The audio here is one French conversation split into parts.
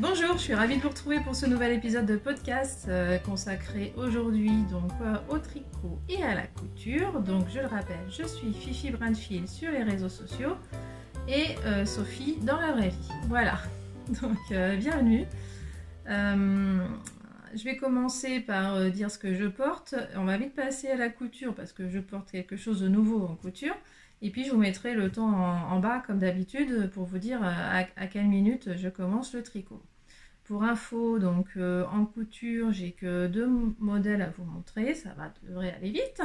Bonjour, je suis ravie de vous retrouver pour ce nouvel épisode de podcast consacré aujourd'hui donc au tricot et à la couture. Donc je le rappelle, je suis Fifi Brandfield sur les réseaux sociaux et Sophie dans la vraie vie. Voilà, donc bienvenue. Je vais commencer par dire ce que je porte. On va vite passer à la couture parce que je porte quelque chose de nouveau en couture. Et puis je vous mettrai le temps en bas comme d'habitude pour vous dire à quelle minute je commence le tricot. Pour info, donc en couture, j'ai que 2 modèles à vous montrer, ça devrait aller vite,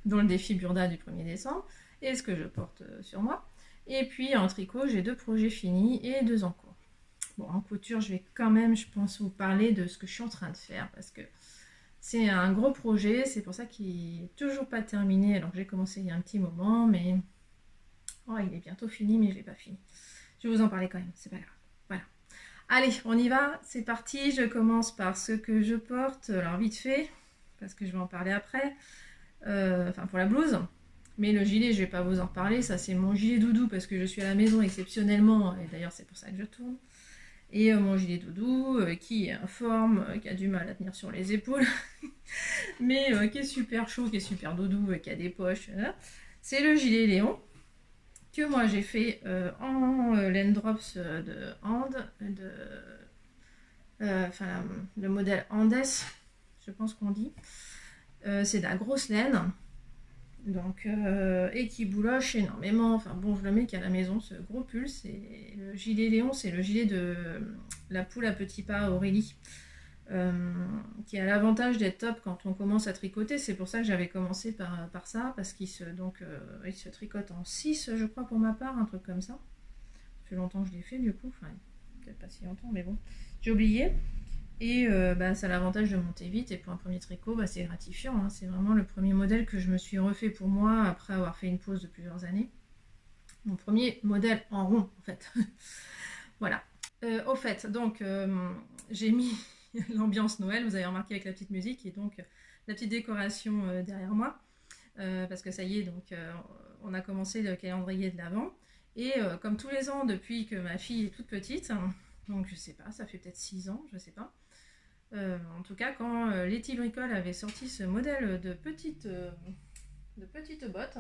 dont le défi Burda du 1er décembre, et ce que je porte sur moi. Et puis en tricot, j'ai 2 projets finis et 2 en cours. Bon, en couture, je vais quand même, je pense, vous parler de ce que je suis en train de faire, parce que c'est un gros projet, c'est pour ça qu'il n'est toujours pas terminé, alors que j'ai commencé il y a un petit moment, mais oh, il est bientôt fini, mais je ne l'ai pas fini. Je vais vous en parler quand même, c'est pas grave. Voilà. Allez, on y va, c'est parti. Je commence par ce que je porte, alors vite fait, parce que je vais en parler après, enfin pour la blouse. Mais le gilet, je vais pas vous en reparler, ça c'est mon gilet doudou parce que je suis à la maison exceptionnellement, et d'ailleurs c'est pour ça que je tourne. Et mon gilet doudou qui est informe, qui a du mal à tenir sur les épaules, mais qui est super chaud, qui est super doudou, qui a des poches. C'est le gilet Léon que moi j'ai fait en laine drops de Hand, enfin le modèle Andes, je pense qu'on dit. C'est de la grosse laine, donc, et qui bouloche énormément. Enfin bon, je le mets qu'à la maison, ce gros pull. C'est le gilet Léon, c'est le gilet de la poule à petits pas Aurélie. Qui a l'avantage d'être top quand on commence à tricoter. C'est pour ça que j'avais commencé par ça, parce qu'il il se tricote en 6, je crois, pour ma part, un truc comme ça. Ça fait longtemps que je l'ai fait, du coup. Enfin, peut-être pas si longtemps, mais bon. J'ai oublié. Et ça a l'avantage de monter vite. Et pour un premier tricot, c'est gratifiant. Hein. C'est vraiment le premier modèle que je me suis refait pour moi après avoir fait une pause de plusieurs années. Mon premier modèle en rond, en fait. Voilà. Au fait, donc, j'ai mis l'ambiance Noël, vous avez remarqué avec la petite musique et donc la petite décoration derrière moi, parce que ça y est, donc on a commencé le calendrier de l'Avent, et comme tous les ans depuis que ma fille est toute petite, donc je sais pas, ça fait peut-être 6 ans, je sais pas, en tout cas quand Letty Bricole avait sorti ce modèle de petites bottes,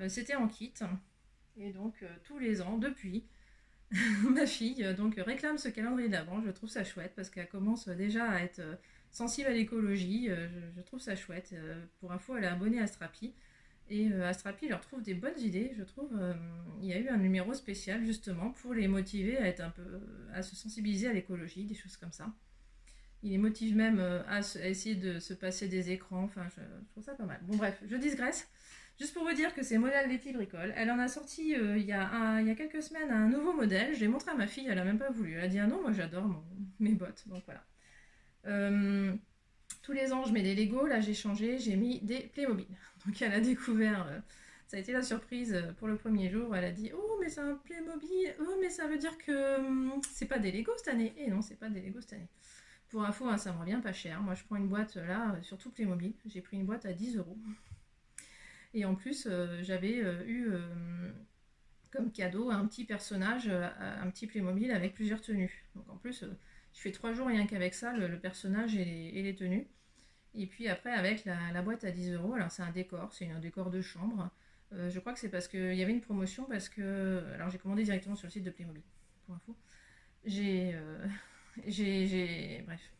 c'était en kit, et donc tous les ans depuis, ma fille donc réclame ce calendrier d'avant. Je trouve ça chouette parce qu'elle commence déjà à être sensible à l'écologie. Je trouve ça chouette. Pour info, elle est abonnée à Strapi. Et Astrapi leur trouve des bonnes idées. Je trouve il y a eu un numéro spécial justement pour les motiver à être un peu à se sensibiliser à l'écologie, des choses comme ça. Il les motive même à essayer de se passer des écrans. Enfin, je trouve ça pas mal. Bon bref, je digresse. Juste pour vous dire que c'est modèle Letty Bricole. Elle en a sorti il y a quelques semaines un nouveau modèle. Je l'ai montré à ma fille, elle a même pas voulu. Elle a dit ah non, moi j'adore mes bottes. Donc voilà. Tous les ans, je mets des Lego. Là, j'ai changé, j'ai mis des Playmobil. Donc elle a découvert. Ça a été la surprise pour le premier jour. Elle a dit oh mais c'est un Playmobil. Oh mais ça veut dire que c'est pas des Lego cette année. Et non, c'est pas des Lego cette année. Pour info, hein, ça me revient pas cher. Moi, je prends une boîte là, surtout Playmobil. J'ai pris une boîte à 10 euros. Et en plus, j'avais eu comme cadeau un petit personnage, un petit Playmobil avec plusieurs tenues. Donc en plus, je fais 3 jours rien qu'avec ça, le personnage et les tenues. Et puis après, avec la boîte à 10 euros, alors c'est un décor, c'est un décor de chambre. Je crois que c'est parce qu'il y avait une promotion, parce que. Alors j'ai commandé directement sur le site de Playmobil, pour info. J'ai. Bref.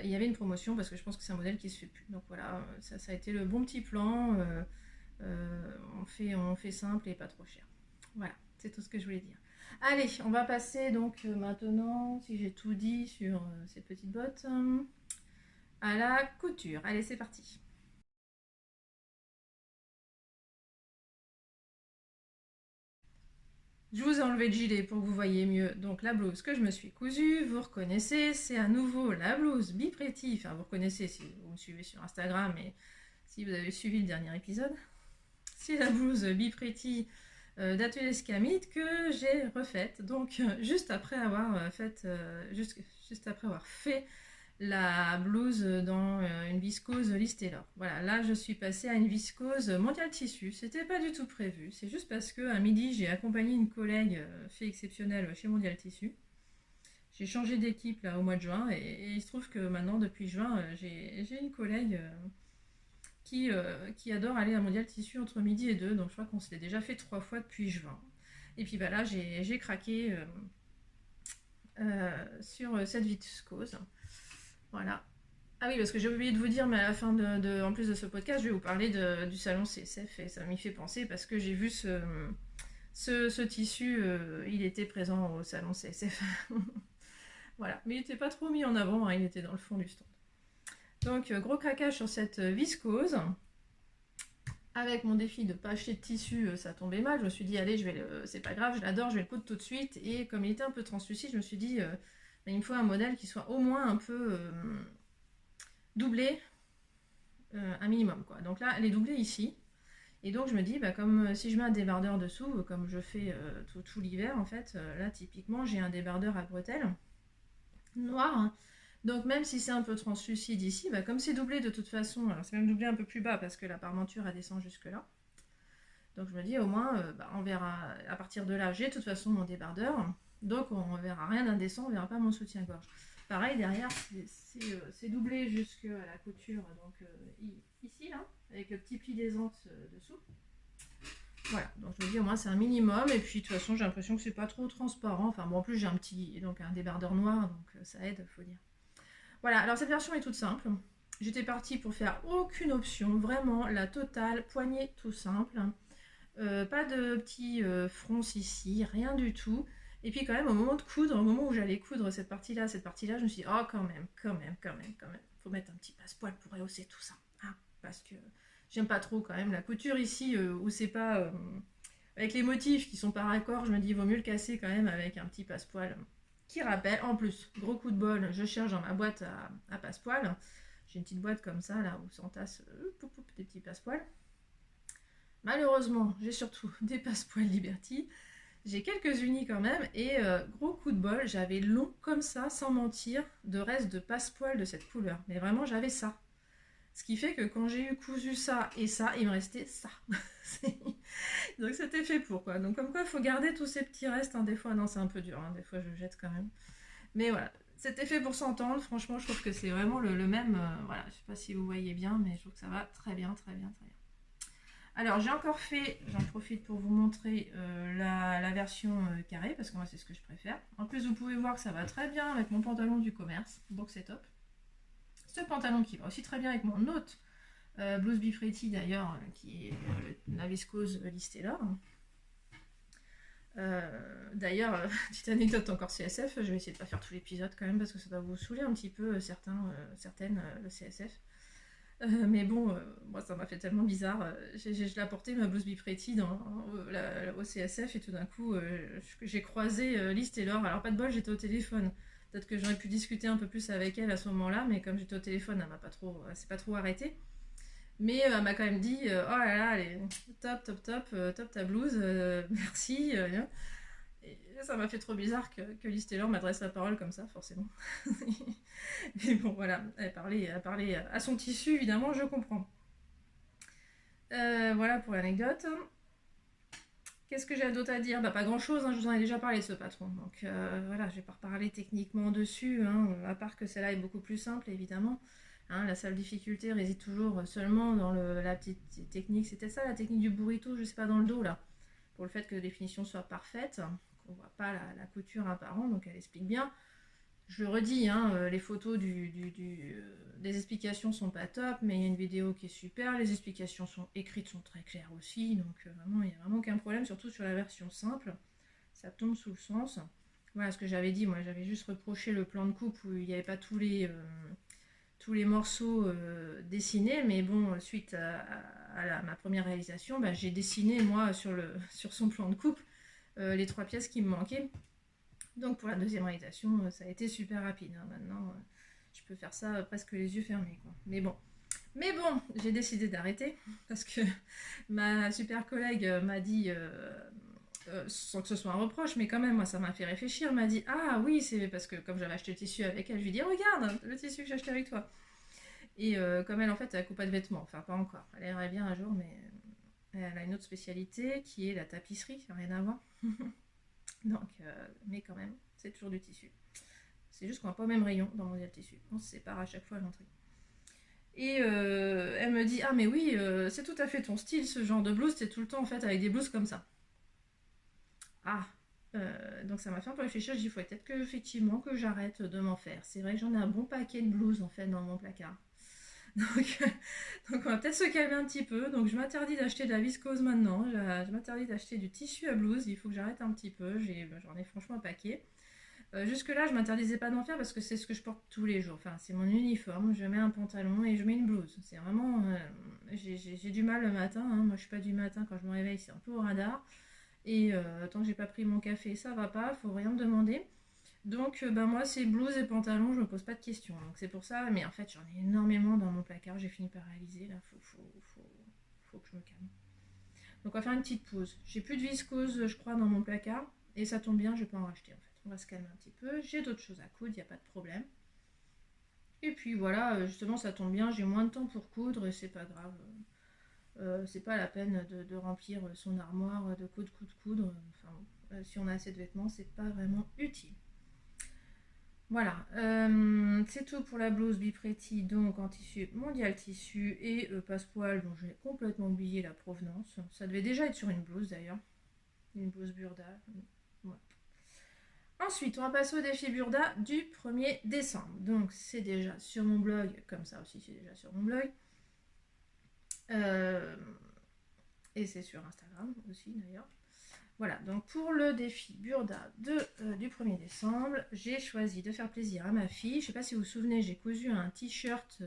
Il y avait une promotion parce que je pense que c'est un modèle qui se fait plus. Donc voilà, ça a été le bon petit plan. On fait simple et pas trop cher. Voilà, c'est tout ce que je voulais dire. Allez, on va passer donc maintenant, si j'ai tout dit sur ces petites bottes, à la couture. Allez, c'est parti. Je vous ai enlevé le gilet pour que vous voyez mieux. Donc la blouse que je me suis cousue, vous reconnaissez, c'est à nouveau la blouse Bipretty. Enfin, vous reconnaissez si vous me suivez sur Instagram et si vous avez suivi le dernier épisode. C'est la blouse Bipretty d'Atelier Scamit que j'ai refaite. Donc juste après avoir fait la blouse dans une viscose Liz Taylor. Voilà, là je suis passée à une viscose Mondial Tissu. C'était pas du tout prévu. C'est juste parce que à midi j'ai accompagné une collègue fait exceptionnelle chez Mondial Tissu. J'ai changé d'équipe là au mois de juin et il se trouve que maintenant depuis juin j'ai une collègue qui adore aller à Mondial Tissu entre midi et 2. Donc je crois qu'on se l'est déjà fait 3 fois depuis juin. Et puis bah là j'ai craqué sur cette viscose. Voilà. Ah oui, parce que j'ai oublié de vous dire, mais à la fin en plus de ce podcast, je vais vous parler du salon CSF et ça m'y fait penser parce que j'ai vu ce tissu, il était présent au salon CSF. Voilà, mais il n'était pas trop mis en avant, hein, il était dans le fond du stand. Donc gros craquage sur cette viscose. Avec mon défi de ne pas acheter de tissu, ça tombait mal. Je me suis dit, allez, c'est pas grave, je l'adore, je vais le coudre tout de suite. Et comme il était un peu translucide, je me suis dit, il me faut un modèle qui soit au moins un peu doublé, un minimum, quoi. Donc là, elle est doublée ici. Et donc je me dis, comme si je mets un débardeur dessous, comme je fais tout l'hiver, en fait, là, typiquement, j'ai un débardeur à bretelles noir. Hein. Donc même si c'est un peu translucide ici, comme c'est doublé de toute façon, alors c'est même doublé un peu plus bas parce que la parmenture elle descend jusque là. Donc je me dis au moins, on verra à partir de là, j'ai de toute façon mon débardeur, donc on verra rien d'indécent, on verra pas mon soutien-gorge. Pareil derrière, c'est doublé jusque à la couture, donc ici là, avec le petit pli d'aisance dessous. Voilà, donc je me dis au moins c'est un minimum, et puis de toute façon j'ai l'impression que c'est pas trop transparent, enfin bon en plus j'ai un débardeur noir, donc ça aide, faut dire. Voilà, alors cette version est toute simple. J'étais partie pour faire aucune option, vraiment la totale, poignée tout simple. Pas de petits fronces ici, rien du tout. Et puis quand même, au moment de coudre, au moment où j'allais coudre cette partie-là, je me suis dit, oh quand même, faut mettre un petit passepoil pour rehausser tout ça. Ah, parce que j'aime pas trop quand même la couture ici, où c'est pas... avec les motifs qui sont par accord, je me dis, il vaut mieux le casser quand même avec un petit passepoil qui rappelle. En plus, gros coup de bol, je cherche dans ma boîte à passepoil. J'ai une petite boîte comme ça, là, où s'entassent des petits passepoils. Malheureusement, j'ai surtout des passepoils Liberty. J'ai quelques unis quand même, et gros coup de bol, j'avais long comme ça, sans mentir, de reste de passepoil de cette couleur. Mais vraiment, j'avais ça. Ce qui fait que quand j'ai eu cousu ça et ça, il me restait ça. Donc c'était fait pour quoi. Donc comme quoi, il faut garder tous ces petits restes. Hein. Des fois, non, c'est un peu dur. Hein. Des fois, je jette quand même. Mais voilà, c'était fait pour s'entendre. Franchement, je trouve que c'est vraiment le même. Voilà, je sais pas si vous voyez bien, mais je trouve que ça va très bien, très bien, très bien. Alors j'ai encore fait, j'en profite pour vous montrer la version carrée, parce que moi c'est ce que je préfère. En plus vous pouvez voir que ça va très bien avec mon pantalon du commerce, donc c'est top. Ce pantalon qui va aussi très bien avec mon autre blouse Bifretti d'ailleurs, qui est la viscose Liz Taylor. D'ailleurs, petite anecdote encore CSF, je vais essayer de pas faire tout l'épisode quand même, parce que ça va vous saouler un petit peu certaines, le CSF. Mais bon, moi ça m'a fait tellement bizarre. Je l'ai apporté ma blouse Bifretti au CSF et tout d'un coup j'ai croisé Liz Taylor. Alors pas de bol, j'étais au téléphone. Peut-être que j'aurais pu discuter un peu plus avec elle à ce moment-là, mais comme j'étais au téléphone, elle s'est pas trop arrêtée. Mais elle m'a quand même dit oh là là, elle est top ta blouse, merci. Et ça m'a fait trop bizarre que Liz Taylor m'adresse la parole comme ça, forcément. Mais bon, voilà, elle parlait à son tissu, évidemment, je comprends. Voilà pour l'anecdote. Qu'est-ce que j'ai d'autre à dire? Pas grand chose, hein, je vous en ai déjà parlé de ce patron. Donc voilà, je vais pas reparler techniquement dessus, hein, à part que celle-là est beaucoup plus simple, évidemment. Hein, la seule difficulté réside toujours seulement dans la petite technique. C'était ça la technique du burrito, je sais pas, dans le dos là. Pour le fait que les définitions soient parfaites, qu'on voit pas la couture apparente, donc elle explique bien. Je le redis, hein, les photos des explications sont pas top, mais il y a une vidéo qui est super, les explications sont écrites, sont très claires aussi, donc vraiment, il n'y a vraiment aucun problème, surtout sur la version simple, ça tombe sous le sens. Voilà ce que j'avais dit, moi j'avais juste reproché le plan de coupe où il n'y avait pas tous les morceaux dessinés, mais bon, suite à ma première réalisation, j'ai dessiné moi sur son plan de coupe les 3 pièces qui me manquaient. Donc pour la deuxième réalisation, ça a été super rapide. Hein. Maintenant, je peux faire ça presque les yeux fermés. Quoi. Mais bon, j'ai décidé d'arrêter parce que ma super collègue m'a dit sans que ce soit un reproche, mais quand même, moi, ça m'a fait réfléchir. Elle m'a dit, ah oui, c'est parce que comme j'avais acheté le tissu avec elle, je lui ai dit, regarde, le tissu que j'ai acheté avec toi. Et comme elle, en fait, elle coupe pas de vêtements, enfin, pas encore. Elle aimerait bien un jour, mais elle a une autre spécialité qui est la tapisserie, ça n'a rien à voir. Donc, mais quand même, c'est toujours du tissu. C'est juste qu'on n'a pas au même rayon dans Mondial Tissu. On se sépare à chaque fois à l'entrée. Et elle me dit, ah mais oui, c'est tout à fait ton style, ce genre de blouse, c'est tout le temps en fait avec des blouses comme ça. Ah, donc ça m'a fait un peu réfléchir, j'ai dit, il faut peut-être que, effectivement, que j'arrête de m'en faire. C'est vrai que j'en ai un bon paquet de blouses en fait dans mon placard. Donc, donc on va peut-être se calmer un petit peu. Donc je m'interdis d'acheter de la viscose maintenant. Je m'interdis d'acheter du tissu à blouse. Il faut que j'arrête un petit peu. J'en ai franchement un paquet. Jusque-là, je m'interdisais pas d'en faire parce que c'est ce que je porte tous les jours. Enfin, c'est mon uniforme. Je mets un pantalon et je mets une blouse. C'est vraiment. J'ai du mal le matin. Hein. Moi, je suis pas du matin quand je me réveille. C'est un peu au radar. Et tant que j'ai pas pris mon café, ça va pas. Faut rien me demander. Donc, ben moi, c'est blouse et pantalon, je me pose pas de questions. Donc, c'est pour ça. Mais en fait, j'en ai énormément dans mon placard. J'ai fini par réaliser. Là, faut que je me calme. Donc, on va faire une petite pause. J'ai plus de viscose, je crois, dans mon placard. Et ça tombe bien, je peux en racheter en fait. On va se calmer un petit peu. J'ai d'autres choses à coudre, il n'y a pas de problème. Et puis voilà, justement, ça tombe bien. J'ai moins de temps pour coudre et c'est pas grave. C'est pas la peine de remplir son armoire de coudre. Enfin, si on a assez de vêtements, c'est pas vraiment utile. Voilà, c'est tout pour la blouse Bipretti, donc en tissu Mondial Tissu et Passepoil, dont j'ai complètement oublié la provenance. Ça devait déjà être sur une blouse d'ailleurs, une blouse Burda. Ouais. Ensuite, on va passer au défi Burda du 1er décembre. Donc c'est déjà sur mon blog, comme ça aussi c'est déjà sur mon blog. Et c'est sur Instagram aussi d'ailleurs. Voilà, donc pour le défi Burda du 1er décembre, j'ai choisi de faire plaisir à ma fille. Je ne sais pas si vous vous souvenez, j'ai cousu un t-shirt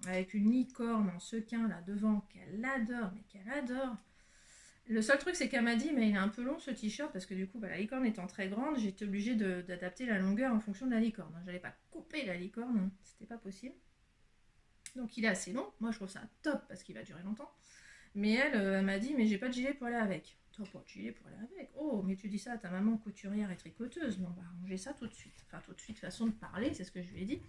avec une licorne en sequin là devant qu'elle adore, mais qu'elle adore. Le seul truc, c'est qu'elle m'a dit, mais il est un peu long ce t-shirt parce que du coup, la licorne étant très grande, j'ai été obligée d'adapter la longueur en fonction de la licorne. Je n'allais pas couper la licorne, c'était pas possible. Donc il est assez long. Moi, je trouve ça top parce qu'il va durer longtemps. Mais elle m'a dit, mais j'ai pas de gilet pour aller avec. T'as pas de gilet pour aller avec? Oh, mais tu dis ça à ta maman couturière et tricoteuse. Mais on va arranger ça tout de suite. Enfin, tout de suite, façon de parler, c'est ce que je lui ai dit.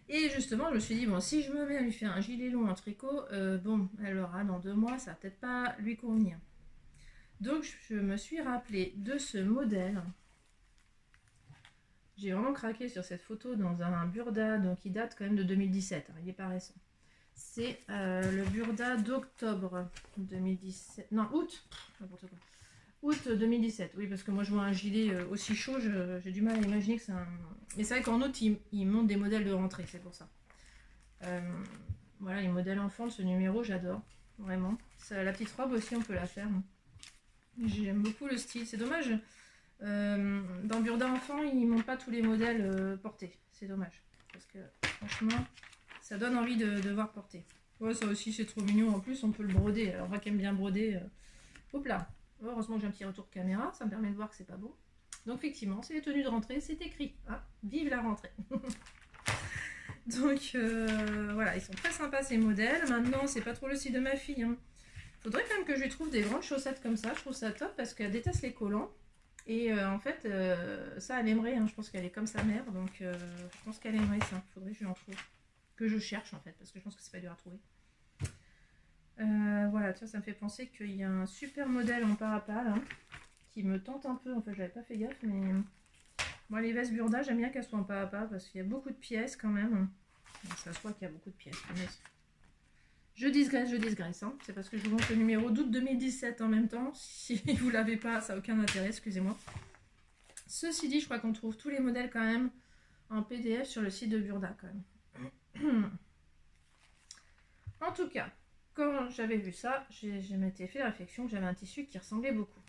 Et justement, je me suis dit, bon, si je me mets à lui faire un gilet long en tricot, bon, elle aura dans 2 mois, ça va peut-être pas lui convenir. Donc, je me suis rappelé de ce modèle. J'ai vraiment craqué sur cette photo dans un Burda, donc il date quand même de 2017, hein, il n'est pas récent. C'est le Burda d'octobre 2017. Non, août. N'importe quoi. Août 2017. Oui, parce que moi je vois un gilet aussi chaud, j'ai du mal à imaginer que c'est un. Mais c'est vrai qu'en août, ils montent des modèles de rentrée, c'est pour ça. Voilà, les modèles enfants de ce numéro, j'adore. Vraiment. La petite robe aussi, on peut la faire. J'aime beaucoup le style. C'est dommage. Dans Burda enfant, ils montent pas tous les modèles portés. C'est dommage. Parce que franchement. Ça donne envie de voir porter. Ouais, ça aussi c'est trop mignon. En plus, on peut le broder. Alors, moi qui aime bien broder, hop là. Heureusement que j'ai un petit retour de caméra, ça me permet de voir que c'est pas bon. Donc, effectivement, c'est les tenues de rentrée, c'est écrit. Ah, vive la rentrée. Donc, voilà, ils sont très sympas ces modèles. Maintenant, c'est pas trop le style de ma fille. Hein. Faudrait quand même que je lui trouve des grandes chaussettes comme ça. Je trouve ça top parce qu'elle déteste les collants. Et en fait, ça, elle aimerait. Hein. Je pense qu'elle est comme sa mère. Donc, je pense qu'elle aimerait ça. Faudrait que je lui en trouve. Que je cherche en fait, parce que je pense que c'est pas dur à trouver. Voilà, tu vois, ça me fait penser qu'il y a un super modèle en parapal hein, qui me tente un peu. En fait, j'avais pas fait gaffe, mais moi, les vestes Burda, j'aime bien qu'elles soient en parapal parce qu'il y a beaucoup de pièces quand même. Donc, ça se voit qu'il y a beaucoup de pièces. Je digresse. Hein. C'est parce que je vous montre le numéro d'août 2017 en même temps. Si vous l'avez pas, ça n'a aucun intérêt, excusez-moi. Ceci dit, je crois qu'on trouve tous les modèles quand même en PDF sur le site de Burda quand même. En tout cas, quand j'avais vu ça, je m'étais fait la réflexion que j'avais un tissu qui ressemblait beaucoup.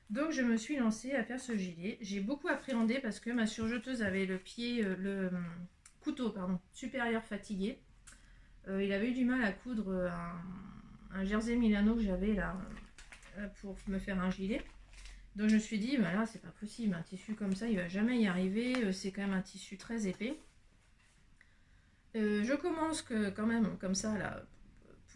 Donc je me suis lancée à faire ce gilet. J'ai beaucoup appréhendé parce que ma surjeteuse avait le pied, le couteau supérieur fatigué. Il avait eu du mal à coudre un jersey Milano que j'avais là pour me faire un gilet. Donc je me suis dit, bah là c'est pas possible, un tissu comme ça il va jamais y arriver, c'est quand même un tissu très épais. Je commence quand même comme ça là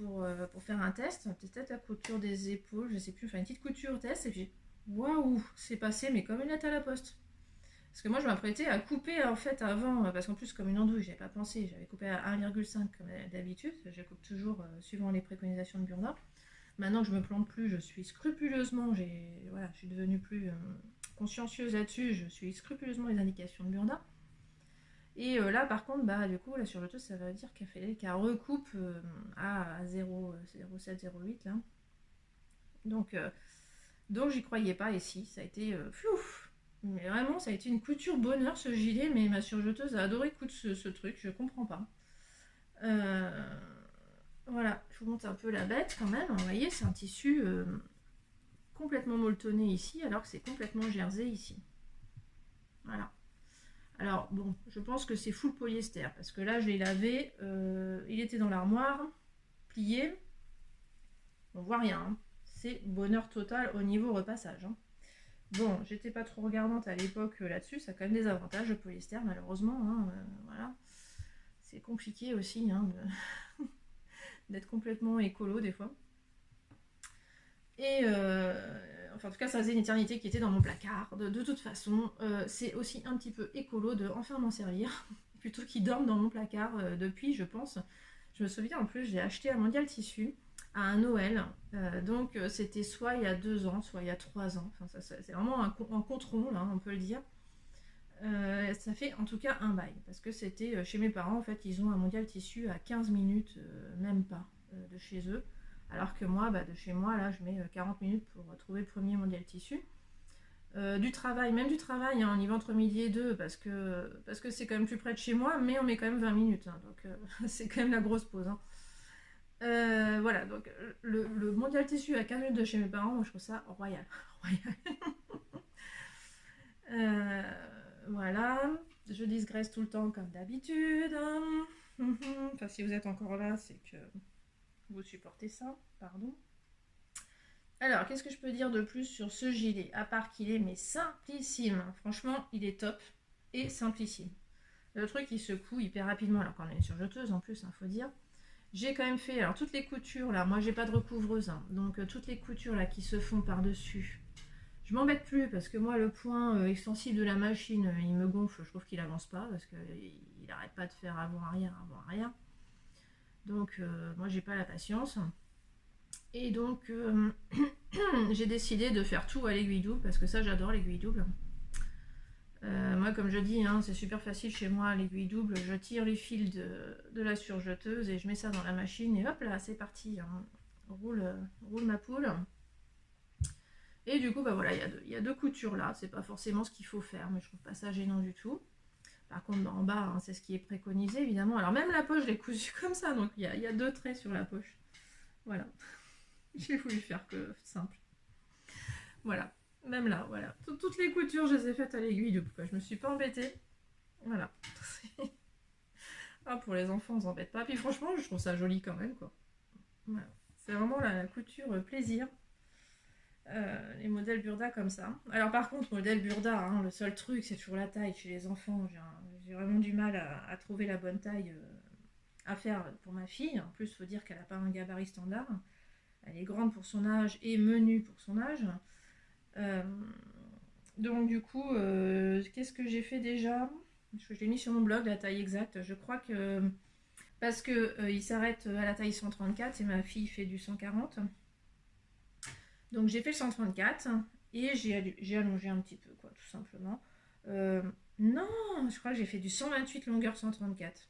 pour faire un test, peut-être la couture des épaules, je sais plus, enfin une petite couture test, et puis waouh, c'est passé, mais comme une lettre à la poste. Parce que moi je m'apprêtais à couper en fait avant, parce qu'en plus comme une andouille, j'avais pas pensé, j'avais coupé à 1,5 comme d'habitude, je coupe toujours suivant les préconisations de Burda. Maintenant que je me plante plus, je suis scrupuleusement, voilà, je suis devenue plus consciencieuse là-dessus, je suis scrupuleusement les indications de Burda. Et là par contre, bah du coup la surjeteuse ça veut dire qu'elle recoupe à 0,7, 0,8 là. Donc j'y croyais pas, et si, ça a été fiouf. Mais vraiment, ça a été une couture bonheur ce gilet, mais ma surjeteuse a adoré coudre ce truc, je comprends pas. Voilà, je vous montre un peu la bête quand même. Vous voyez, c'est un tissu complètement molletonné ici, alors que c'est complètement jersey ici. Voilà. Alors bon, je pense que c'est full polyester, parce que là je l'ai lavé, il était dans l'armoire, plié, on voit rien. Hein. C'est bonheur total au niveau repassage. Hein. Bon, j'étais pas trop regardante à l'époque là-dessus, ça a quand même des avantages le polyester, malheureusement. Hein, voilà. C'est compliqué aussi hein, d'être complètement écolo des fois. Et enfin, en tout cas, ça faisait une éternité qui était dans mon placard. De toute façon, c'est aussi un petit peu écolo de enfin m'en servir, plutôt qu'il dorme dans mon placard depuis, je pense. Je me souviens en plus, j'ai acheté à Mondial Tissu à un Noël. Donc c'était soit il y a 2 ans, soit il y a 3 ans. Enfin, c'est vraiment un contron, là, on peut le dire. Ça fait en tout cas un bail. Parce que c'était chez mes parents, en fait, ils ont un Mondial Tissu à 15 minutes, même pas, de chez eux. Alors que moi, bah, de chez moi, là, je mets 40 minutes pour trouver le premier Mondial Tissu. Du travail, même du travail, hein, on y va entre midi et 2 parce que c'est quand même plus près de chez moi, mais on met quand même 20 minutes. Hein, donc c'est quand même la grosse pause. Hein. Voilà, donc le Mondial Tissu à 15 minutes de chez mes parents, moi je trouve ça royal. Voilà, je digresse tout le temps comme d'habitude. Enfin, si vous êtes encore là, c'est que vous supportez ça, pardon. Alors, qu'est-ce que je peux dire de plus sur ce gilet? À part qu'il est mais simplissime. Franchement, il est top et simplissime. Le truc, il se coud hyper rapidement. Alors qu'on a une surjeteuse en plus, faut dire. J'ai quand même fait, alors toutes les coutures là, moi j'ai pas de recouvreuse, hein, donc toutes les coutures là qui se font par-dessus, je m'embête plus parce que moi le point extensible de la machine, il me gonfle, je trouve qu'il avance pas parce qu'il arrête pas de faire avant-arrière, avant-arrière. Donc moi j'ai pas la patience. Et donc j'ai décidé de faire tout à l'aiguille double parce que ça j'adore l'aiguille double. Moi comme je dis, hein, c'est super facile chez moi l'aiguille double, je tire les fils de la surjeteuse et je mets ça dans la machine et hop là c'est parti, hein. roule ma poule. Et du coup bah voilà, il y a deux coutures là, c'est pas forcément ce qu'il faut faire mais je trouve pas ça gênant du tout. Par contre bah, en bas hein, c'est ce qui est préconisé évidemment, alors même la poche je l'ai cousue comme ça donc il y a 2 traits sur la poche. Voilà, j'ai voulu faire que simple. Voilà. Même là, voilà. Toutes les coutures, je les ai faites à l'aiguille double, quoi. Je me suis pas embêtée. Voilà. Ah, pour les enfants, on s'embête pas. Puis franchement, je trouve ça joli quand même, quoi. Voilà. C'est vraiment la couture plaisir. Les modèles Burda comme ça. Alors par contre, modèle Burda, hein, le seul truc, c'est toujours la taille chez les enfants. J'ai vraiment du mal à trouver la bonne taille à faire pour ma fille. En plus, il faut dire qu'elle n'a pas un gabarit standard. Elle est grande pour son âge et menue pour son âge. Donc du coup, qu'est-ce que j'ai fait déjà? Je l'ai mis sur mon blog, la taille exacte. Je crois que... Parce que il s'arrête à la taille 134 et ma fille fait du 140. Donc j'ai fait le 134 et j'ai allongé un petit peu, quoi, tout simplement. Non, je crois que j'ai fait du 128 longueur 134.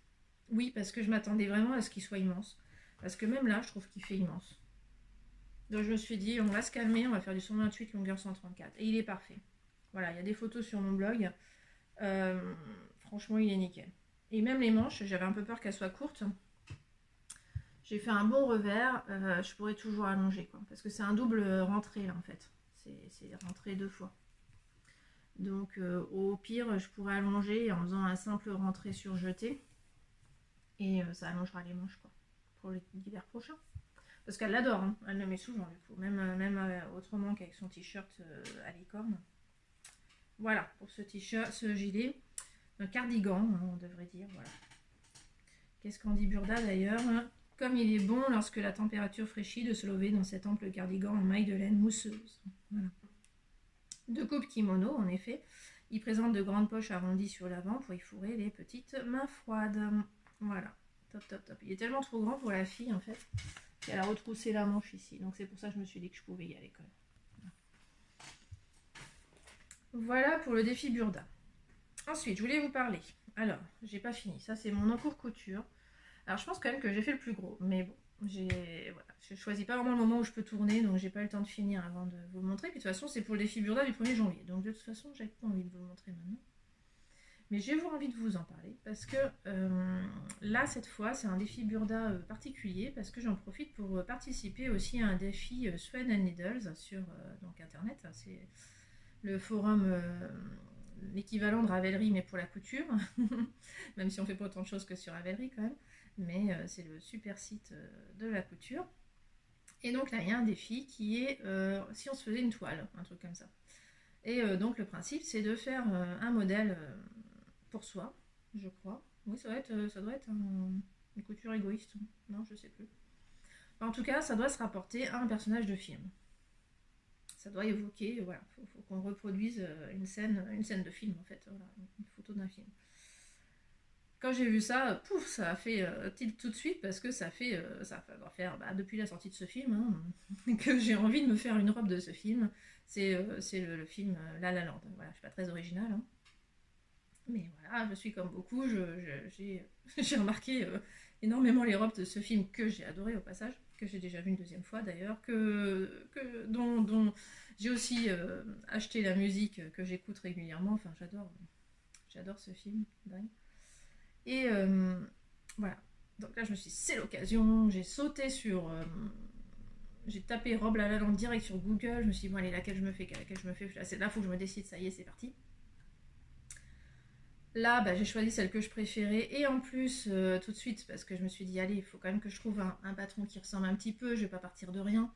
Oui, parce que je m'attendais vraiment à ce qu'il soit immense. Parce que même là, je trouve qu'il fait immense. Donc je me suis dit, on va se calmer, on va faire du 128 longueur 134. Et il est parfait. Voilà, il y a des photos sur mon blog. Franchement, il est nickel. Et même les manches, j'avais un peu peur qu'elles soient courtes. J'ai fait un bon revers. Je pourrais toujours allonger, quoi. Parce que c'est un double rentré, là, en fait. C'est rentré 2 fois. Donc, au pire, je pourrais allonger en faisant un simple rentré surjeté. Et ça allongera les manches, quoi. Pour l'hiver prochain. Parce qu'elle l'adore, hein. Elle le met souvent du coup, même autrement qu'avec son t-shirt à licorne. Voilà, pour ce t-shirt, ce gilet, un cardigan, hein, on devrait dire, voilà. Qu'est-ce qu'on dit Burda d'ailleurs? comme il est bon lorsque la température fraîchit de se lever dans cet ample cardigan en maille de laine mousseuse. Voilà. De coupe kimono, en effet. Il présente de grandes poches arrondies sur l'avant pour y fourrer les petites mains froides. Voilà, top, top, top. Il est tellement trop grand pour la fille, en fait, qu'elle a retroussé la manche ici. Donc c'est pour ça que je me suis dit que je pouvais y aller quand même. Voilà pour le défi Burda. Ensuite, je voulais vous parler. Alors, j'ai pas fini. Ça, c'est mon encours couture. Alors, je pense quand même que j'ai fait le plus gros. Mais bon, voilà, je choisis pas vraiment le moment où je peux tourner. Donc, j'ai pas eu le temps de finir avant de vous le montrer. Puis, de toute façon, c'est pour le défi Burda du 1er janvier. Donc, de toute façon, j'ai pas envie de vous le montrer maintenant. Mais j'ai vraiment envie de vous en parler. Parce que là, cette fois, c'est un défi Burda particulier. Parce que j'en profite pour participer aussi à un défi Swan and Needles sur donc Internet. C'est le forum... l'équivalent de Ravelry mais pour la couture, même si on fait pas autant de choses que sur Ravelry quand même, mais c'est le super site de la couture. Et donc là il y a un défi qui est si on se faisait une toile, un truc comme ça. Et donc le principe c'est de faire un modèle pour soi, je crois. Oui, ça doit être une couture égoïste, non je sais plus. Enfin, en tout cas ça doit se rapporter à un personnage de film. Ça doit évoquer, voilà, faut qu'on reproduise une scène de film en fait, voilà, une photo d'un film. Quand j'ai vu ça, pouf, ça a fait tilt tout de suite parce que ça va faire depuis la sortie de ce film hein, que j'ai envie de me faire une robe de ce film. C'est le film La La Land. Voilà, je suis pas très originale, hein. Mais voilà, je suis comme beaucoup, j'ai remarqué énormément les robes de ce film que j'ai adoré au passage, que j'ai déjà vu une deuxième fois d'ailleurs, dont j'ai aussi acheté la musique que j'écoute régulièrement. Enfin, j'adore ce film, dingue. Et voilà. Donc là, je me suis dit, c'est l'occasion. J'ai sauté j'ai tapé robe La La Land direct sur Google. Je me suis dit, bon, allez, laquelle je me fais. Là, il faut que je me décide. Ça y est, c'est parti. Là, j'ai choisi celle que je préférais. Et en plus, tout de suite, parce que je me suis dit, allez, il faut quand même que je trouve un patron qui ressemble un petit peu. Je vais pas partir de rien.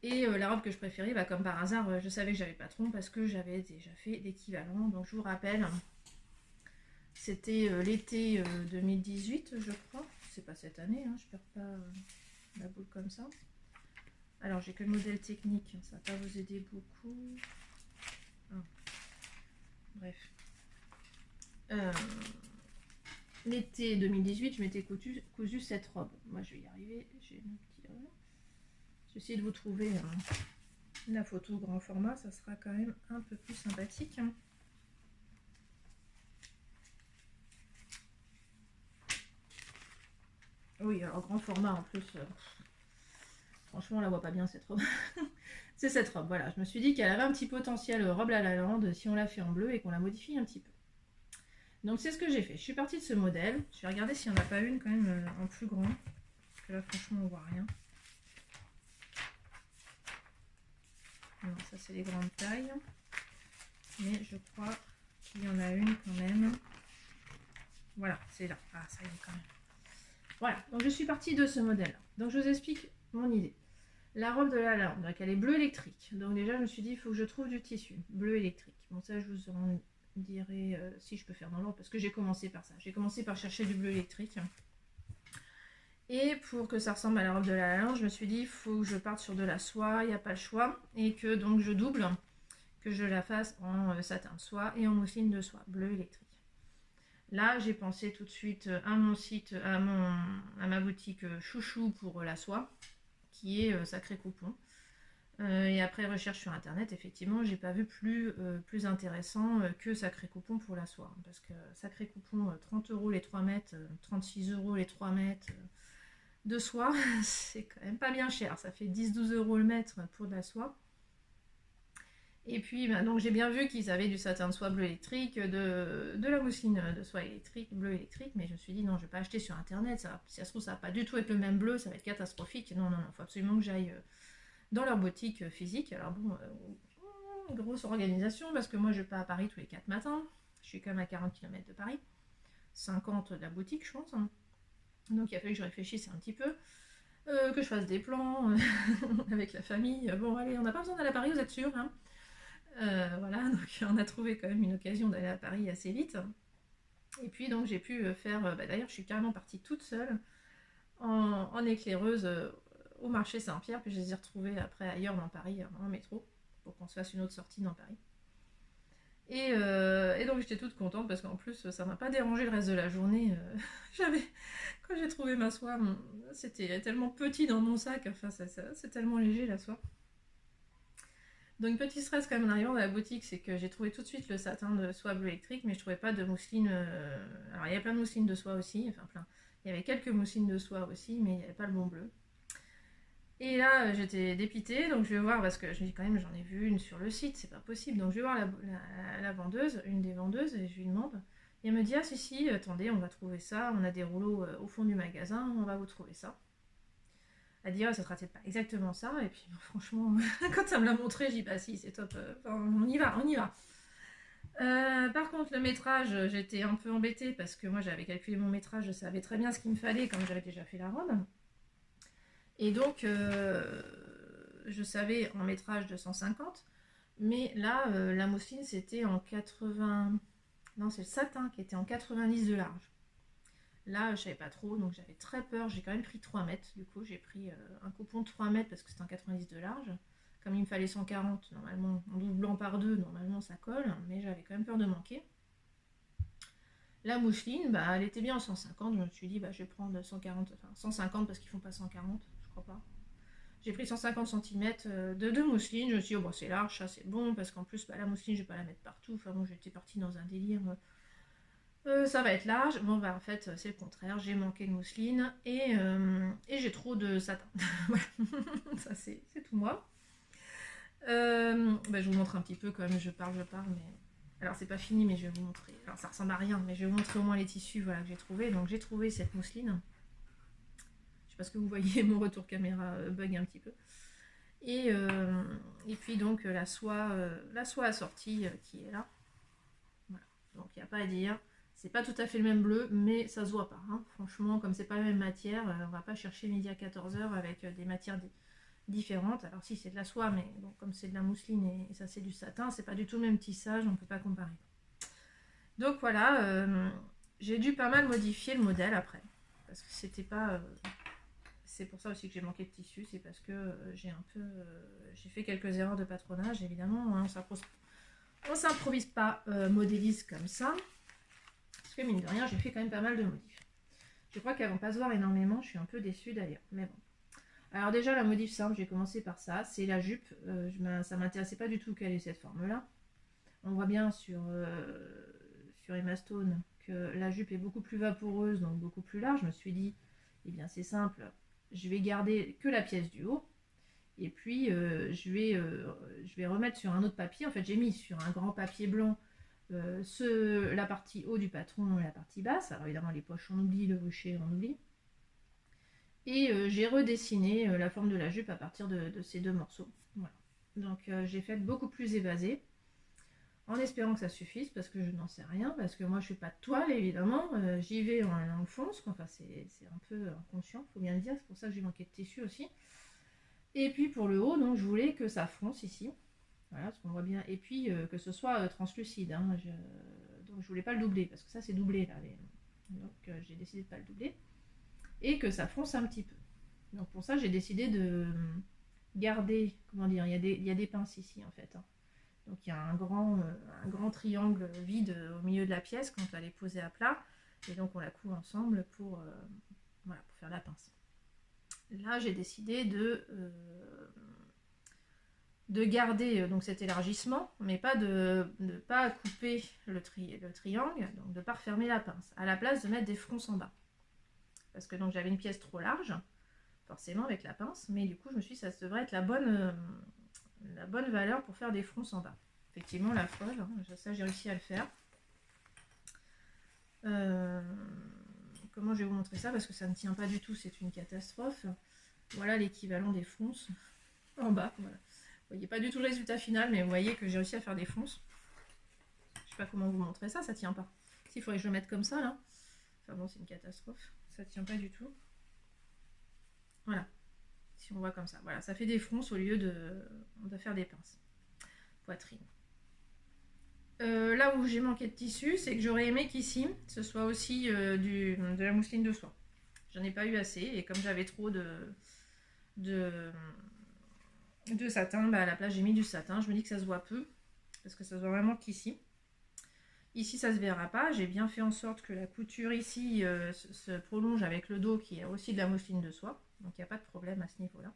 Et la robe que je préférais, comme par hasard, je savais que j'avais patron parce que j'avais déjà fait l'équivalent. Donc je vous rappelle, c'était l'été 2018, je crois. C'est pas cette année, hein, je perds pas la boule comme ça. Alors j'ai que le modèle technique, ça va pas vous aider beaucoup. Ah. Bref. L'été 2018, je m'étais cousu cette robe. Moi je vais y arriver, j'ai une petite... Je vais essayer de vous trouver la photo grand format, ça sera quand même un peu plus sympathique. Hein. Oui, alors grand format en plus, franchement on la voit pas bien cette robe. C'est cette robe, voilà. Je me suis dit qu'elle avait un petit potentiel robe La La Land si on la fait en bleu et qu'on la modifie un petit peu. Donc c'est ce que j'ai fait. Je suis partie de ce modèle. Je vais regarder s'il n'y en a pas une quand même en plus grand. Parce que là franchement on voit rien. Non, ça c'est les grandes tailles. Mais je crois qu'il y en a une quand même. Voilà, c'est là. Ah, ça y est quand même. Voilà, donc je suis partie de ce modèle-là. Donc je vous explique mon idée. La robe de La La Land, donc elle est bleu électrique. Donc déjà je me suis dit, il faut que je trouve du tissu bleu électrique. Bon ça je vous en dirai si je peux faire dans l'ordre, parce que j'ai commencé par ça. J'ai commencé par chercher du bleu électrique. Et pour que ça ressemble à la robe de La La Land, je me suis dit, il faut que je parte sur de la soie, il n'y a pas le choix. Et que donc je double, que je la fasse en satin de soie et en mousseline de soie, bleu électrique. Là, j'ai pensé tout de suite à mon site, à ma boutique Chouchou pour la soie, qui est Sacré Coupon. Et après recherche sur internet, effectivement, j'ai pas vu plus intéressant que Sacré Coupon pour la soie. Parce que Sacré Coupon, 30 € les 3 mètres, 36 € les 3 mètres de soie, c'est quand même pas bien cher. Ça fait 10-12 € le mètre pour de la soie. Et puis, donc j'ai bien vu qu'ils avaient du satin de soie bleu électrique, de la mousseline de soie électrique, bleu électrique, mais je me suis dit non, je vais pas acheter sur internet, si ça se trouve ça va pas du tout être le même bleu, ça va être catastrophique. Non, il faut absolument que j'aille dans leur boutique physique. Alors bon, grosse organisation, parce que moi je vais pas à Paris tous les 4 matins, je suis quand même à 40 km de Paris, 50 de la boutique je pense, hein. Donc il a fallu que je réfléchisse un petit peu, que je fasse des plans avec la famille. Bon allez, on n'a pas besoin d'aller à Paris, vous êtes sûrs, hein. Voilà, donc on a trouvé quand même une occasion d'aller à Paris assez vite. Et puis donc j'ai pu faire, d'ailleurs je suis carrément partie toute seule en éclaireuse au marché Saint-Pierre, puis je les ai retrouvées après ailleurs dans Paris, en métro, pour qu'on se fasse une autre sortie dans Paris. Et donc j'étais toute contente parce qu'en plus ça m'a pas dérangé le reste de la journée. J'avais, quand j'ai trouvé ma soie, c'était tellement petit dans mon sac, enfin c'est tellement léger la soie. Donc petit stress quand même en arrivant dans la boutique, c'est que j'ai trouvé tout de suite le satin de soie bleu électrique, mais je trouvais pas de mousseline. Alors il y avait plein de mousselines de soie aussi, enfin plein. Il y avait quelques mousselines de soie aussi, mais il n'y avait pas le bon bleu. Et là, j'étais dépitée, donc je vais voir, parce que je me dis quand même, j'en ai vu une sur le site, c'est pas possible. Donc je vais voir la vendeuse, une des vendeuses, et je lui demande. Et elle me dit, ah si, si, attendez, on va trouver ça, on a des rouleaux au fond du magasin, on va vous trouver ça. Elle dit, ah, ça sera peut-être pas exactement ça, et puis franchement, quand ça me l'a montré, j'ai dit, bah si, c'est top, on y va, on y va. Par contre, le métrage, j'étais un peu embêtée, parce que moi j'avais calculé mon métrage, je savais très bien ce qu'il me fallait, comme j'avais déjà fait la robe. Et donc, je savais en métrage de 150, mais là, la mousseline, c'était en 80... Non, c'est le satin qui était en 90 de large. Là, je savais pas trop, donc j'avais très peur. J'ai quand même pris 3 mètres, du coup, j'ai pris un coupon de 3 mètres parce que c'était en 90 de large. Comme il me fallait 140, normalement, en doublant par 2, normalement ça colle, mais j'avais quand même peur de manquer. La mousseline, bah, elle était bien en 150, je me suis dit, bah, je vais prendre 140, enfin 150 parce qu'ils font pas 140, je crois pas. J'ai pris 150 cm de mousseline. Je me suis dit, oh, bon, c'est large, ça c'est bon, parce qu'en plus, bah, la mousseline, je vais pas la mettre partout. Enfin bon, j'étais partie dans un délire. Ça va être large. Bon, bah en fait, c'est le contraire. J'ai manqué de mousseline et j'ai trop de satin. Voilà, ça c'est tout moi. Bah, je vous montre un petit peu quand même. Je parle, mais. Alors, c'est pas fini, mais je vais vous montrer. Alors, ça ressemble à rien, mais je vais vous montrer au moins les tissus voilà, que j'ai trouvé. Donc, j'ai trouvé cette mousseline. Je sais pas ce que vous voyez, mon retour caméra bug un petit peu. Et puis donc la soie assortie qui est là. Voilà. Donc il n'y a pas à dire. C'est pas tout à fait le même bleu, mais ça se voit pas. Hein. Franchement, comme c'est pas la même matière, on va pas chercher midi à 14h avec des matières différentes. Alors si c'est de la soie, mais bon, comme c'est de la mousseline et ça c'est du satin, c'est pas du tout le même tissage, on peut pas comparer. Donc voilà, j'ai dû pas mal modifier le modèle après. Parce que c'était pas... c'est pour ça aussi que j'ai manqué de tissu, c'est parce que j'ai fait quelques erreurs de patronage, évidemment. Hein, on s'improvise pas modéliste comme ça. Parce que mine de rien, j'ai fait quand même pas mal de modifs. Je crois qu'elles vont pas se voir énormément, je suis un peu déçue d'ailleurs. Mais bon. Alors déjà, la modif simple, j'ai commencé par ça. C'est la jupe. Ça m'intéressait pas du tout qu'elle ait cette forme-là. On voit bien sur Emma Stone que la jupe est beaucoup plus vaporeuse, donc beaucoup plus large. Je me suis dit, eh bien c'est simple, je vais garder que la pièce du haut. Et puis je vais remettre sur un autre papier. En fait, j'ai mis sur un grand papier blanc la partie haut du patron et la partie basse. Alors évidemment, les poches on oublie, le rucher on oublie. Et j'ai redessiné la forme de la jupe à partir de ces deux morceaux. Voilà. Donc j'ai fait beaucoup plus évasé, en espérant que ça suffise, parce que je n'en sais rien, parce que moi je suis pas de toile évidemment, j'y vais en le fonce, enfin c'est un peu inconscient, faut bien le dire, c'est pour ça que j'ai manqué de tissu aussi. Et puis pour le haut, donc je voulais que ça fronce ici, voilà, ce qu'on voit bien, et puis que ce soit translucide, hein, donc je voulais pas le doubler, parce que ça c'est doublé là, donc j'ai décidé de pas le doubler, et que ça fronce un petit peu. Donc pour ça j'ai décidé de garder, comment dire, il y a des pinces ici en fait, hein. Donc il y a un grand triangle vide au milieu de la pièce quand on va les poser à plat. Et donc on la coud ensemble pour faire la pince. Là j'ai décidé de garder donc cet élargissement, mais pas de pas couper le triangle, donc de ne pas refermer la pince, à la place de mettre des fronces en bas. Parce que donc j'avais une pièce trop large, forcément avec la pince, mais du coup je me suis dit ça devrait être la bonne valeur pour faire des fronces en bas. Effectivement, la folle, hein, ça j'ai réussi à le faire. Comment je vais vous montrer ça, parce que ça ne tient pas du tout, c'est une catastrophe. Voilà l'équivalent des fronces en bas. Voilà. Vous voyez pas du tout le résultat final, mais vous voyez que j'ai réussi à faire des fronces. Je sais pas comment vous montrer ça, ça tient pas. S'il faudrait que je le mette comme ça là. Enfin bon, c'est une catastrophe, ça tient pas du tout. Voilà. Si on voit comme ça, voilà, ça fait des fronces au lieu de faire des pinces. Poitrine. Là où j'ai manqué de tissu, c'est que j'aurais aimé qu'ici, ce soit aussi de la mousseline de soie. J'en ai pas eu assez, et comme j'avais trop de, de satin, bah à la place j'ai mis du satin. Je me dis que ça se voit peu, parce que ça se voit vraiment qu'ici. Ici ça se verra pas, j'ai bien fait en sorte que la couture ici se prolonge avec le dos qui est aussi de la mousseline de soie, donc il n'y a pas de problème à ce niveau là.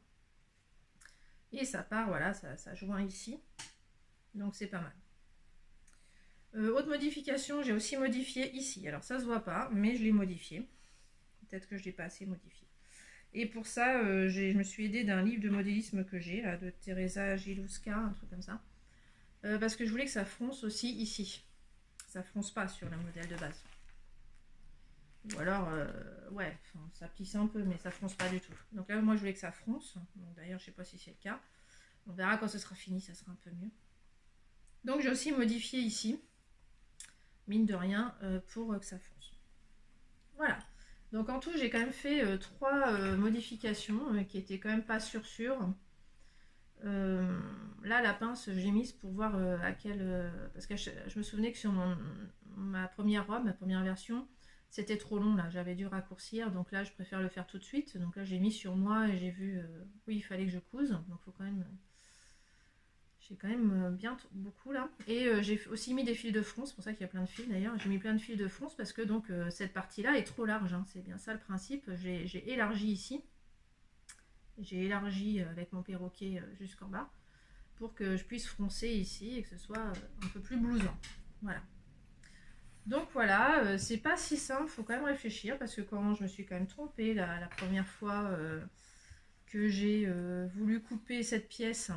Et ça part, voilà, ça joint ici, donc c'est pas mal. Autre modification, j'ai aussi modifié ici, alors ça se voit pas, mais je l'ai modifié, peut-être que je l'ai pas assez modifié. Et pour ça, je me suis aidée d'un livre de modélisme que j'ai, là, de Teresa Giluska, un truc comme ça, parce que je voulais que ça fronce aussi ici. Ça fronce pas sur le modèle de base. Ou alors, ouais, ça plisse un peu, mais ça fronce pas du tout. Donc là, moi, je voulais que ça fronce. D'ailleurs, je sais pas si c'est le cas. On verra quand ce sera fini, ça sera un peu mieux. Donc j'ai aussi modifié ici, mine de rien, pour que ça fonce. Voilà. Donc en tout, j'ai quand même fait 3 modifications qui étaient quand même pas sûres. Là, la pince, j'ai mise pour voir à quelle... parce que je me souvenais que sur ma première robe, ma première version, c'était trop long là, j'avais dû raccourcir. Donc là, je préfère le faire tout de suite. Donc là, j'ai mis sur moi et j'ai vu... oui, il fallait que je couse. Donc il faut quand même... J'ai quand même bien beaucoup là. Et j'ai aussi mis des fils de fronce, c'est pour ça qu'il y a plein de fils d'ailleurs. J'ai mis plein de fils de fronce parce que donc cette partie-là est trop large, hein. C'est bien ça le principe. J'ai élargi ici. J'ai élargi avec mon perroquet jusqu'en bas pour que je puisse froncer ici et que ce soit un peu plus blousant. Voilà. Donc voilà, c'est pas si simple, faut quand même réfléchir parce que quand je me suis quand même trompée la première fois que j'ai voulu couper cette pièce,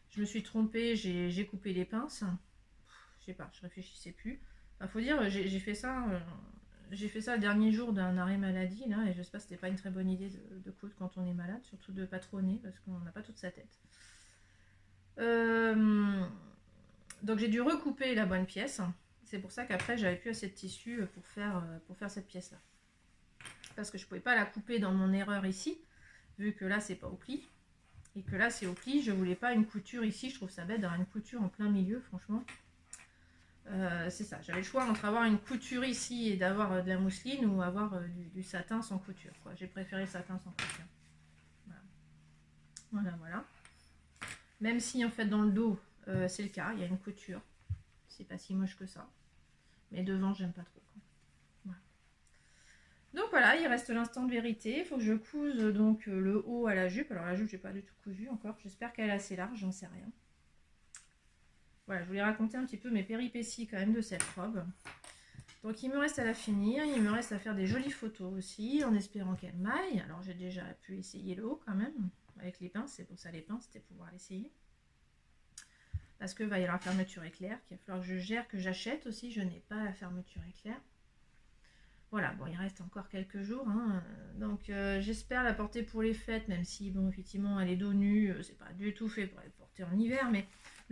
je me suis trompée, j'ai coupé les pinces. Je sais pas, je réfléchissais plus. Enfin, faut dire, j'ai fait ça. J'ai fait ça le dernier jour d'un arrêt maladie là, et je sais pas, c'était pas une très bonne idée de coudre quand on est malade, surtout de patronner parce qu'on n'a pas toute sa tête. Donc j'ai dû recouper la bonne pièce. C'est pour ça qu'après j'avais plus assez de tissu pour faire cette pièce là. Parce que je pouvais pas la couper dans mon erreur ici, vu que là c'est pas au pli. Et que là c'est au pli, je voulais pas une couture ici, je trouve ça bête d'avoir une couture en plein milieu, franchement. C'est ça, j'avais le choix entre avoir une couture ici et d'avoir de la mousseline ou avoir du satin sans couture. J'ai préféré le satin sans couture. Voilà, voilà. Même si en fait dans le dos c'est le cas, il y a une couture. C'est pas si moche que ça. Mais devant j'aime pas trop. Voilà. Donc voilà, il reste l'instant de vérité. Il faut que je couse donc le haut à la jupe. Alors la jupe j'ai pas du tout cousu encore. J'espère qu'elle est assez large, j'en sais rien. Voilà, je voulais raconter un petit peu mes péripéties quand même de cette robe. Donc il me reste à la finir, il me reste à faire des jolies photos aussi, en espérant qu'elle maille. Alors j'ai déjà pu essayer le haut quand même, avec les pinces, c'est pour ça les pinces, c'était pour pouvoir l'essayer. Parce que va y avoir la fermeture éclair, qu'il va falloir que je gère, que j'achète aussi, je n'ai pas la fermeture éclair. Voilà, bon il reste encore quelques jours, hein. Donc j'espère la porter pour les fêtes, même si bon effectivement elle est dos nu, c'est pas du tout fait pour être portée en hiver, mais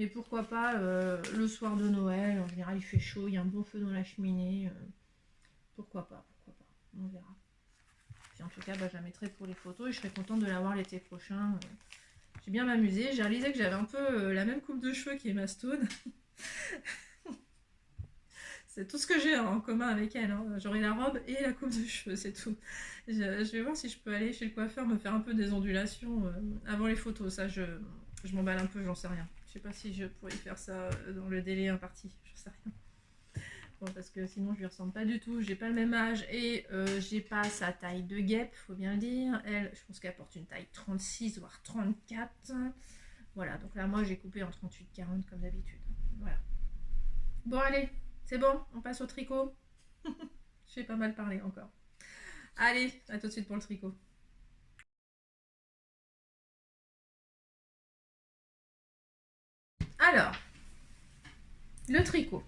pourquoi pas le soir de Noël, en général il fait chaud, il y a un bon feu dans la cheminée, pourquoi pas, on verra. Puis en tout cas, bah, je la mettrai pour les photos et je serai contente de la voir l'été prochain. J'ai bien m'amusé, j'ai réalisé que j'avais un peu la même coupe de cheveux qui est ma Stone. C'est tout ce que j'ai en commun avec elle, hein. J'aurai la robe et la coupe de cheveux, c'est tout. Je vais voir si je peux aller chez le coiffeur me faire un peu des ondulations avant les photos, ça je m'emballe un peu, j'en sais rien. Je sais pas si je pourrais faire ça dans le délai imparti, j'en sais rien. Bon, parce que sinon je lui ressemble pas du tout, j'ai pas le même âge et j'ai pas sa taille de guêpe, faut bien le dire. Elle, je pense qu'elle porte une taille 36 voire 34. Voilà, donc là moi j'ai coupé en 38-40 comme d'habitude. Voilà. Bon allez, c'est bon, on passe au tricot. J'ai pas mal parlé encore. Allez, à tout de suite pour le tricot. Alors, le tricot.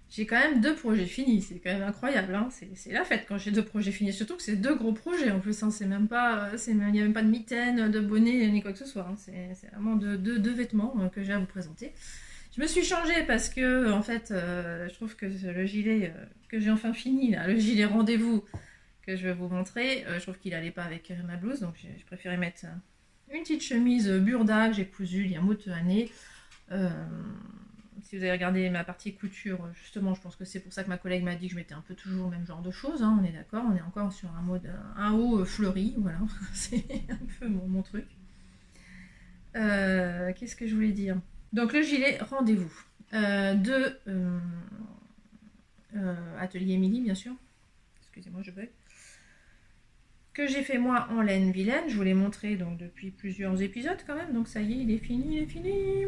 J'ai quand même 2 projets finis, c'est quand même incroyable, hein. C'est la fête quand j'ai 2 projets finis, surtout que c'est 2 gros projets en plus, hein. C'est même pas, il n'y a même pas de mitaine, de bonnet, ni quoi que ce soit, hein. C'est vraiment deux vêtements que j'ai à vous présenter. Je me suis changée parce que, en fait, je trouve que le gilet que j'ai enfin fini, là, le gilet rendez-vous que je vais vous montrer, je trouve qu'il allait pas avec ma blouse, donc je préférais mettre une petite chemise burda que j'ai cousue il y a moult années. Si vous avez regardé ma partie couture, justement, je pense que c'est pour ça que ma collègue m'a dit que je mettais un peu toujours le même genre de choses, hein, on est d'accord, on est encore sur un mode, un haut fleuri, voilà, c'est un peu mon truc. Qu'est-ce que je voulais dire? Donc le gilet rendez-vous de Atelier Émilie, bien sûr. Excusez-moi, je bug. Que j'ai fait moi en laine vilaine, je vous l'ai montré donc depuis plusieurs épisodes quand même, donc ça y est, il est fini, il est fini.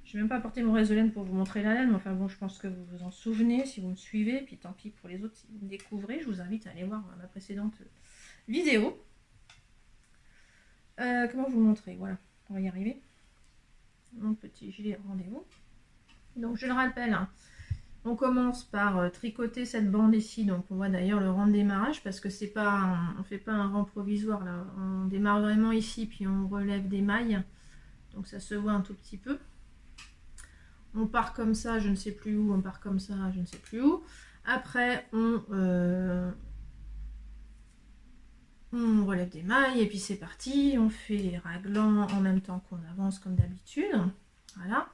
Je vais même pas apporter mon reste de laine pour vous montrer la laine, mais enfin bon, je pense que vous vous en souvenez si vous me suivez, puis tant pis pour les autres si vous me découvrez, je vous invite à aller voir ma précédente vidéo. Comment vous montrer? Voilà, on va y arriver. Mon petit gilet rendez-vous. Donc je le rappelle, hein, on commence par tricoter cette bande ici, donc on voit d'ailleurs le rang de démarrage parce que c'est pas, on fait pas un rang provisoire là, on démarre vraiment ici puis on relève des mailles, donc ça se voit un tout petit peu. On part comme ça, je ne sais plus où, on part comme ça, je ne sais plus où. Après on relève des mailles et puis c'est parti, on fait les raglans en même temps qu'on avance comme d'habitude, voilà.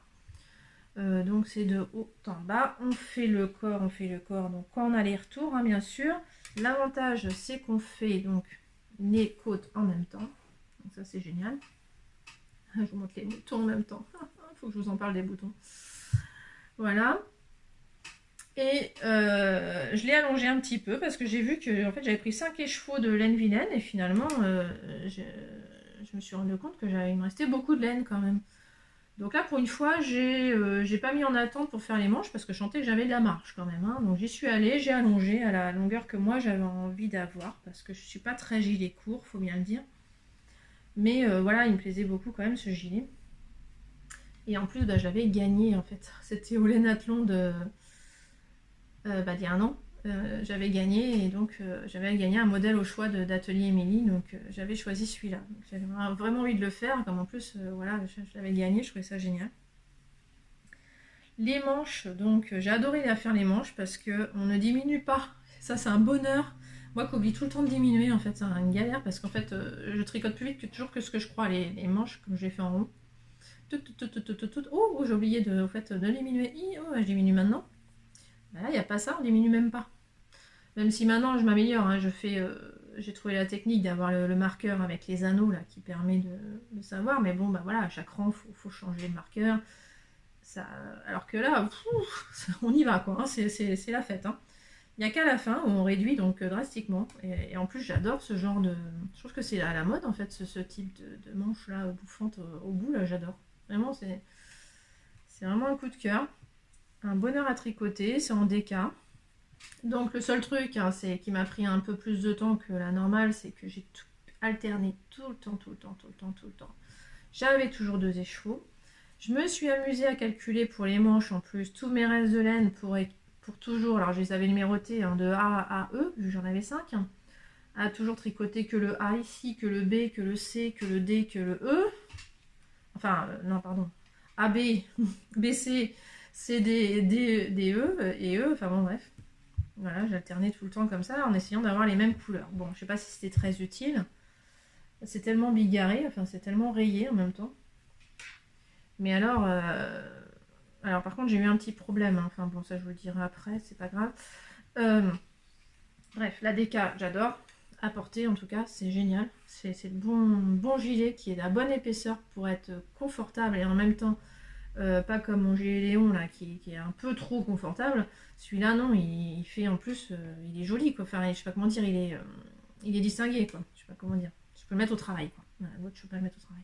Donc c'est de haut en bas, on fait le corps, donc quand on a les retours, hein, bien sûr. L'avantage c'est qu'on fait donc nez, côte en même temps, donc ça c'est génial. Je vous montre les boutons en même temps, il faut que je vous en parle des boutons. Voilà. Et je l'ai allongé un petit peu parce que j'ai vu que en fait, j'avais pris 5 écheveaux de laine vilaine et finalement je me suis rendu compte que il me restait beaucoup de laine quand même. Donc là, pour une fois, j'ai pas mis en attente pour faire les manches parce que je sentais que j'avais de la marge quand même, hein. Donc j'y suis allée, j'ai allongé à la longueur que moi j'avais envie d'avoir parce que je suis pas très gilet court, faut bien le dire. Mais voilà, il me plaisait beaucoup quand même ce gilet. Et en plus, bah, je l'avais gagné en fait. C'était au laine athlon d'il y a un an. J'avais gagné et donc j'avais gagné un modèle au choix d'Atelier Émilie, donc j'avais choisi celui-là. J'avais vraiment envie de le faire, comme en plus voilà, je l'avais gagné, je trouvais ça génial. Les manches, donc j'ai adoré faire les manches parce que on ne diminue pas, ça c'est un bonheur. Moi qui oublie tout le temps de diminuer, en fait c'est une galère parce qu'en fait je tricote plus vite que toujours que ce que je crois les manches comme je l'ai fait en haut. Oh, j'ai oublié de, en fait, de diminuer. Oh, je diminue maintenant. Bah là il n'y a pas ça, on diminue même pas. Même si maintenant je m'améliore, hein, j'ai trouvé la technique d'avoir le marqueur avec les anneaux là qui permet de savoir, mais bon bah voilà, à chaque rang faut changer le marqueur. Ça, alors que là, on y va quoi, hein, c'est la fête. Hein. Il n'y a qu'à la fin où on réduit donc drastiquement. Et en plus j'adore ce genre de. Je trouve que c'est à la mode en fait ce type de manche là bouffante au bout là, j'adore. Vraiment c'est vraiment un coup de cœur. Un bonheur à tricoter, c'est en déca. Donc le seul truc hein, c'est qui m'a pris un peu plus de temps que la normale, c'est que j'ai tout alterné tout le temps. J'avais toujours 2 écheveaux. Je me suis amusée à calculer pour les manches en plus tous mes restes de laine pour toujours, alors je les avais numérotés hein, de A à E, vu que j'en avais 5, hein, à toujours tricoter que le A ici, que le B, que le C, que le D, que le E. Enfin, non, pardon. AB, BC, CD, D, E et E, enfin bon, bref. Voilà, j'alternais tout le temps comme ça en essayant d'avoir les mêmes couleurs. Bon, je sais pas si c'était très utile. C'est tellement bigarré, enfin c'est tellement rayé en même temps. Mais alors par contre j'ai eu un petit problème. Hein. Enfin bon, ça je vous le dirai après, c'est pas grave. Bref, la déca, j'adore. À porter en tout cas, c'est génial. C'est le bon gilet qui est de la bonne épaisseur pour être confortable et en même temps pas comme mon gilet Léon là qui est un peu trop confortable. Celui-là non, il fait en plus, il est joli quoi. Enfin, je sais pas comment dire, il est distingué quoi. Je sais pas comment dire. Je peux le mettre au travail quoi. L'autre je peux pas le mettre au travail.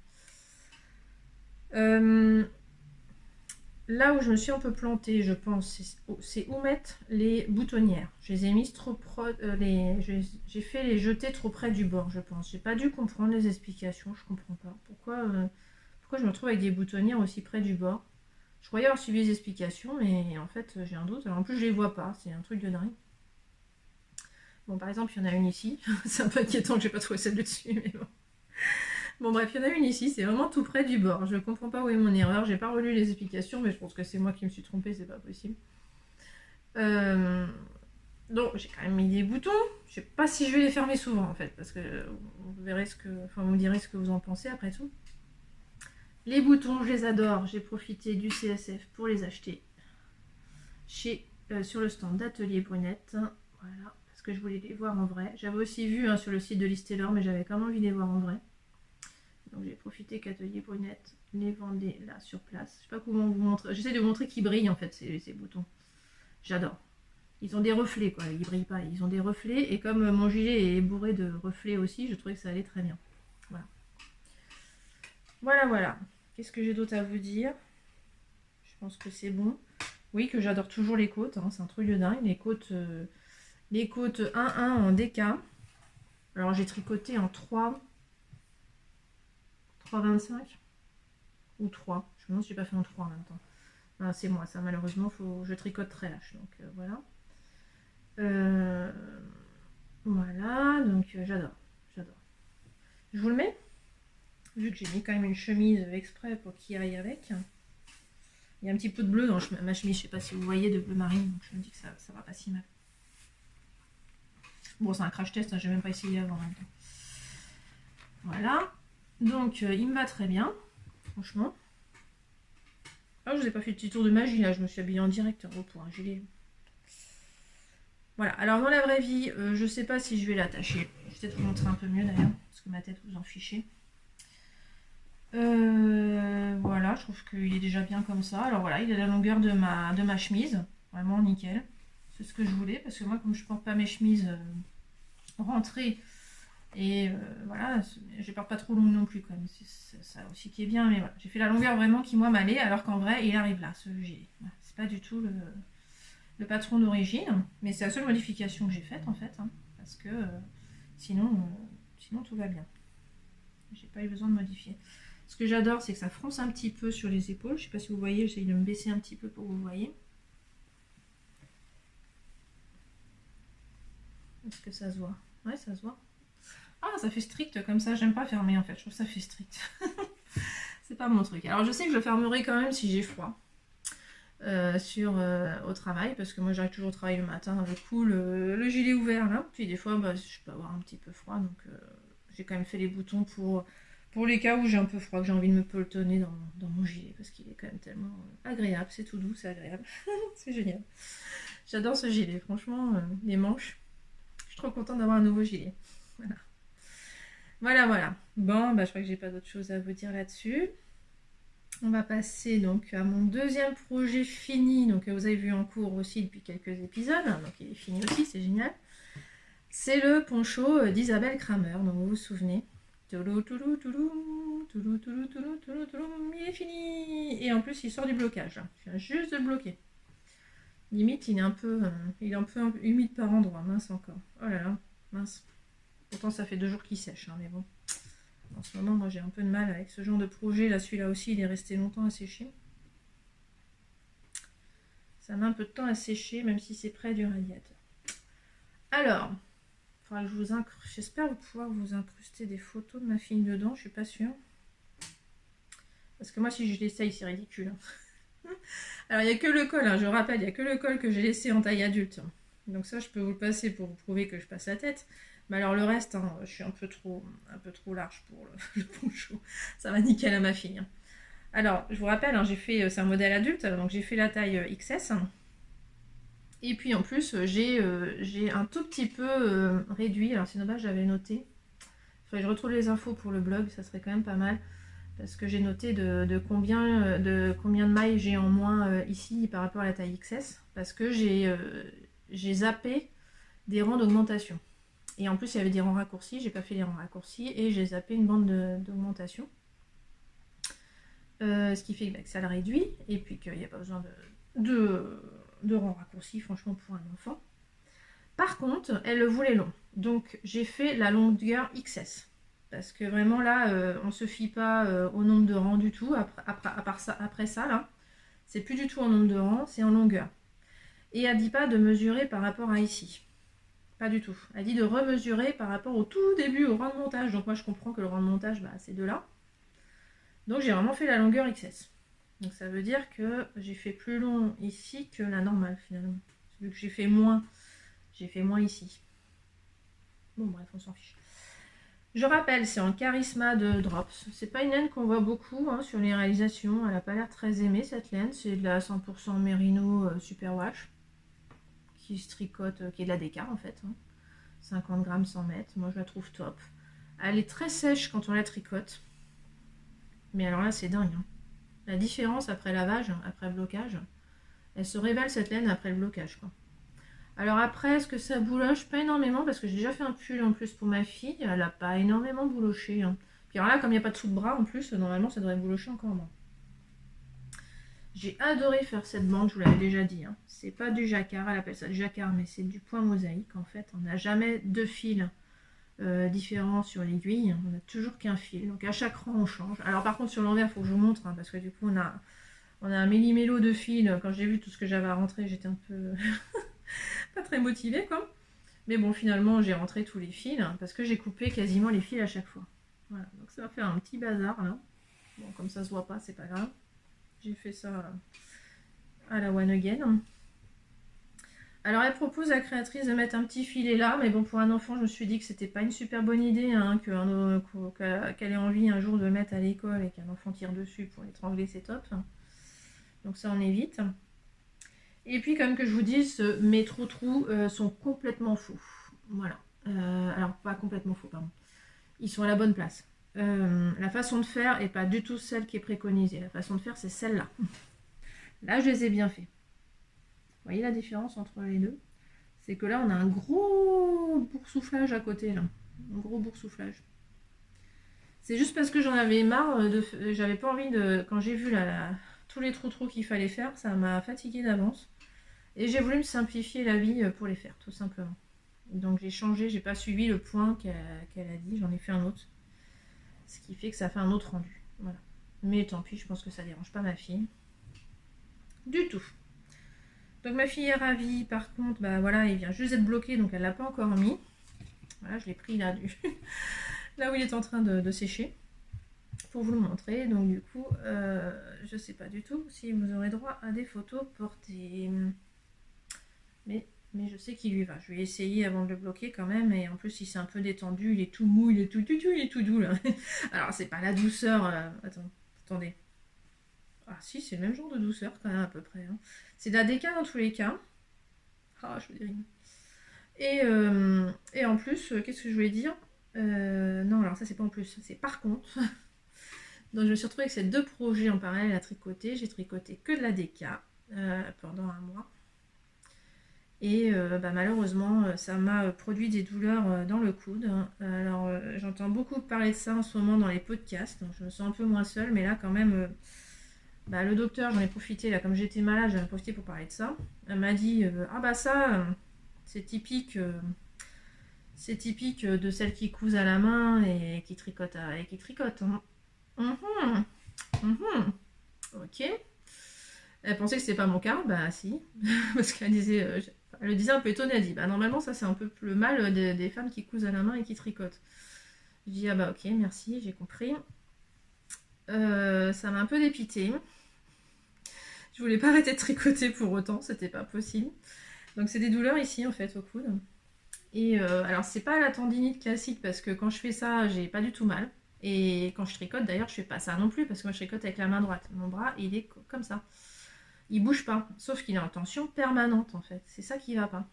Là où je me suis un peu plantée, je pense, c'est où mettre les boutonnières. Je les ai mises trop proches, j'ai fait les jeter trop près du bord, je pense. J'ai pas dû comprendre les explications, je comprends pas. Pourquoi je me retrouve avec des boutonnières aussi près du bord? Je croyais avoir suivi les explications, mais en fait j'ai un doute. Alors en plus je les vois pas, c'est un truc de dingue. Bon par exemple il y en a une ici, c'est un peu inquiétant que j'ai pas trouvé celle dessus, mais bon. Bon bref, il y en a une ici, c'est vraiment tout près du bord. Je comprends pas où est mon erreur, j'ai pas relu les explications, mais je pense que c'est moi qui me suis trompée, c'est pas possible. Donc j'ai quand même mis des boutons. Je sais pas si je vais les fermer souvent en fait, parce que vous verrez vous me direz ce que vous en pensez après tout. Les boutons, je les adore. J'ai profité du CSF pour les acheter sur le stand d'Atelier Brunette. Voilà, parce que je voulais les voir en vrai. J'avais aussi vu sur le site de Listelor, mais j'avais quand même envie de les voir en vrai. Donc j'ai profité qu'Atelier Brunette les vendait là sur place. Je sais pas comment vous montrer. J'essaie de vous montrer qu'ils brillent en fait ces boutons. J'adore. Ils ont des reflets quoi, ils brillent pas, ils ont des reflets. Et comme mon gilet est bourré de reflets aussi, je trouvais que ça allait très bien. Voilà. Voilà, voilà. Qu'est-ce que j'ai d'autre à vous dire? Je pense que c'est bon. Oui, que j'adore toujours les côtes, hein, c'est un truc de dingue. Les côtes 1-1 en DK. Alors j'ai tricoté en 3,25 ou 3. Je me demande si j'ai pas fait en 3 en même temps. Ah, c'est moi, ça malheureusement, je tricote très lâche. Donc voilà. Voilà, donc j'adore. Je vous le mets. Vu que j'ai mis quand même une chemise exprès pour qu'il aille avec. Il y a un petit peu de bleu dans ma chemise, je sais pas si vous voyez, de bleu marine, donc je me dis que ça va pas si mal. Bon, c'est un crash test, hein, j'ai même pas essayé avant en même temps. Voilà, donc il me va très bien, franchement. Ah, je vous ai pas fait le petit tour de magie là, je me suis habillée en direct pour un gilet. Voilà, alors dans la vraie vie, je sais pas si je vais l'attacher. Je vais peut-être vous montrer un peu mieux d'ailleurs, parce que ma tête vous en fichez. Voilà, je trouve qu'il est déjà bien comme ça. Alors voilà, il a la longueur de ma chemise. Vraiment nickel. C'est ce que je voulais, parce que moi, comme je porte pas mes chemises rentrées, et voilà, je porte pas trop longue non plus, quand même. C'est ça aussi qui est bien, mais voilà. J'ai fait la longueur vraiment qui, moi, m'allait, alors qu'en vrai, il arrive là, ce gilet. Voilà, c'est pas du tout le patron d'origine, mais c'est la seule modification que j'ai faite, en fait, hein, parce que sinon tout va bien. J'ai pas eu besoin de modifier. Ce que j'adore, c'est que ça fronce un petit peu sur les épaules. Je sais pas si vous voyez, j'essaye de me baisser un petit peu pour que vous voyez. Est-ce que ça se voit? Ouais, ça se voit. Ah, ça fait strict comme ça. J'aime pas fermer en fait. Je trouve que ça fait strict. C'est pas mon truc. Alors je sais que je le fermerai quand même si j'ai froid au travail. Parce que moi j'arrive toujours au travail le matin avec le gilet ouvert là. Puis des fois, je peux avoir un petit peu froid. Donc j'ai quand même fait les boutons pour les cas où j'ai un peu froid, que j'ai envie de me pelotonner dans mon gilet, parce qu'il est quand même tellement agréable, c'est tout doux, c'est agréable, c'est génial. J'adore ce gilet, franchement, les manches, je suis trop contente d'avoir un nouveau gilet. Voilà. Voilà. Bon, je crois que j'ai pas d'autre chose à vous dire là-dessus. On va passer donc à mon deuxième projet fini, donc que vous avez vu en cours aussi depuis quelques épisodes, donc il est fini aussi, c'est génial. C'est le poncho d'Isabelle Kramer, donc vous vous souvenez. Il est fini. Et en plus, il sort du blocage. Je viens juste de le bloquer. Limite, il est un peu humide par endroit. Mince encore. Oh là là, mince. Pourtant, ça fait 2 jours qu'il sèche, hein, mais bon. En ce moment, moi, j'ai un peu de mal avec ce genre de projet. Là, celui-là aussi, il est resté longtemps à sécher. Ça met un peu de temps à sécher, même si c'est près du radiateur. Alors, j'espère pouvoir vous incruster des photos de ma fille dedans, je suis pas sûre. Parce que moi, si je l'essaye, c'est ridicule. Alors, il n'y a que le col, hein, je rappelle, il n'y a que le col que j'ai laissé en taille adulte. Donc ça, je peux vous le passer pour vous prouver que je passe la tête. Mais alors le reste, hein, je suis un peu trop large pour le poncho. Ça va nickel à ma fille. Hein. Alors, je vous rappelle, hein, c'est un modèle adulte, donc j'ai fait la taille XS. Et puis en plus, j'ai un tout petit peu réduit. Alors c'est dommage, j'avais noté. Il faudrait que je retrouve les infos pour le blog, ça serait quand même pas mal. Parce que j'ai noté de combien de mailles j'ai en moins ici par rapport à la taille XS. Parce que j'ai zappé des rangs d'augmentation. Et en plus, il y avait des rangs raccourcis. J'ai pas fait les rangs raccourcis. Et j'ai zappé une bande d'augmentation. Ce qui fait que ça le réduit. Et puis qu'il n'y a pas besoin de rangs raccourcis, franchement, pour un enfant. Par contre, elle le voulait long. Donc, j'ai fait la longueur XS. Parce que vraiment là, on se fie pas au nombre de rangs du tout. Après ça, là, c'est plus du tout en nombre de rangs, c'est en longueur. Et elle dit pas de mesurer par rapport à ici. Pas du tout. Elle dit de remesurer par rapport au tout début, au rang de montage. Donc moi, je comprends que le rang de montage, c'est de là. Donc j'ai vraiment fait la longueur XS. Donc ça veut dire que j'ai fait plus long ici que la normale finalement. Vu que j'ai fait moins ici. Bon bref, on s'en fiche. Je rappelle, c'est en Charisma de Drops. C'est pas une laine qu'on voit beaucoup hein, sur les réalisations. Elle n'a pas l'air très aimée cette laine. C'est de la 100% Merino Superwash qui se tricote, qui est de la déca en fait. Hein. 50 grammes 100 mètres. Moi je la trouve top. Elle est très sèche quand on la tricote. Mais alors là c'est dingue. Hein. La différence après lavage, après blocage, elle se révèle cette laine après le blocage. Quoi. Alors après, est-ce que ça bouloche? Pas énormément, parce que j'ai déjà fait un pull en plus pour ma fille. Elle n'a pas énormément bouloché. Hein. Puis alors là, comme il n'y a pas de sous de bras en plus, normalement ça devrait boulocher encore moins. J'ai adoré faire cette bande, je vous l'avais déjà dit. Hein. C'est pas du jacquard, elle appelle ça du jacquard, mais c'est du point mosaïque en fait. On n'a jamais deux fils différents sur l'aiguille. On n'a toujours qu'un fil. Donc à chaque rang, on change. Alors par contre, sur l'envers, il faut que je vous montre, hein, parce que du coup, on a un méli-mélo de fils. Quand j'ai vu tout ce que j'avais à rentrer, j'étais un peu pas très motivée, quoi. Mais bon, finalement, j'ai rentré tous les fils, hein, parce que j'ai coupé quasiment les fils à chaque fois. Voilà, donc ça va faire un petit bazar, là. Bon, comme ça se voit pas, c'est pas grave. J'ai fait ça à la One Again. Alors elle propose à la créatrice de mettre un petit filet là, mais bon pour un enfant je me suis dit que c'était pas une super bonne idée, hein, qu'elle ait envie un jour de le mettre à l'école et qu'un enfant tire dessus pour l'étrangler, c'est top. Donc ça on évite. Et puis comme que je vous dise, mes trous sont complètement faux. Voilà. Alors pas complètement faux, pardon. Ils sont à la bonne place. La façon de faire n'est pas du tout celle qui est préconisée. La façon de faire c'est celle-là. Là je les ai bien fait. Vous voyez la différence entre les deux? C'est que là, on a un gros boursouflage à côté, là. Un gros boursouflage. C'est juste parce que j'en avais marre, j'avais pas envie de... Quand j'ai vu tous les trous qu'il fallait faire, ça m'a fatiguée d'avance. Et j'ai voulu me simplifier la vie pour les faire, tout simplement. Donc j'ai changé, j'ai pas suivi le point qu'elle a dit, j'en ai fait un autre. Ce qui fait que ça fait un autre rendu. Voilà. Mais tant pis, je pense que ça dérange pas ma fille. Du tout. Donc ma fille est ravie, par contre, bah voilà, il vient juste d'être bloqué, donc elle l'a pas encore mis. Voilà, je l'ai pris là, là où il est en train de sécher, pour vous le montrer. Donc du coup, je sais pas du tout si vous aurez droit à des photos portées. Mais je sais qu'il lui va. Je vais essayer avant de le bloquer quand même, et en plus il s'est un peu détendu, il est tout mou, il est tout doux là. Alors c'est pas la douceur, attendez. Ah si, c'est le même genre de douceur quand même à peu près. Hein. C'est de la déca dans tous les cas. Ah, je veux dire. Et en plus, qu'est-ce que je voulais dire non, alors ça c'est pas en plus, c'est par contre. Donc je me suis retrouvée avec ces deux projets en parallèle à tricoter. J'ai tricoté que de la déca pendant un mois. Et malheureusement, ça m'a produit des douleurs dans le coude. Alors j'entends beaucoup parler de ça en ce moment dans les podcasts. Donc je me sens un peu moins seule, mais là quand même... le docteur, j'en ai profité, là, comme j'étais malade, j'en ai profité pour parler de ça. Elle m'a dit ah bah ça, c'est typique de celles qui cousent à la main et qui tricotent. Hein. Ok. Elle pensait que c'était pas mon cas, bah si. Parce qu'elle disait, elle le disait un peu étonnée, elle dit bah normalement ça c'est un peu le mal des femmes qui cousent à la main et qui tricotent. Je dis ah bah ok, merci, j'ai compris. Ça m'a un peu dépitée. Je voulais pas arrêter de tricoter pour autant, c'était pas possible. Donc c'est des douleurs ici en fait au coude. Et alors c'est pas la tendinite classique parce que quand je fais ça, j'ai pas du tout mal. Et quand je tricote d'ailleurs, je fais pas ça non plus parce que moi je tricote avec la main droite. Mon bras, il est comme ça. Il bouge pas, sauf qu'il est en tension permanente en fait. C'est ça qui va pas.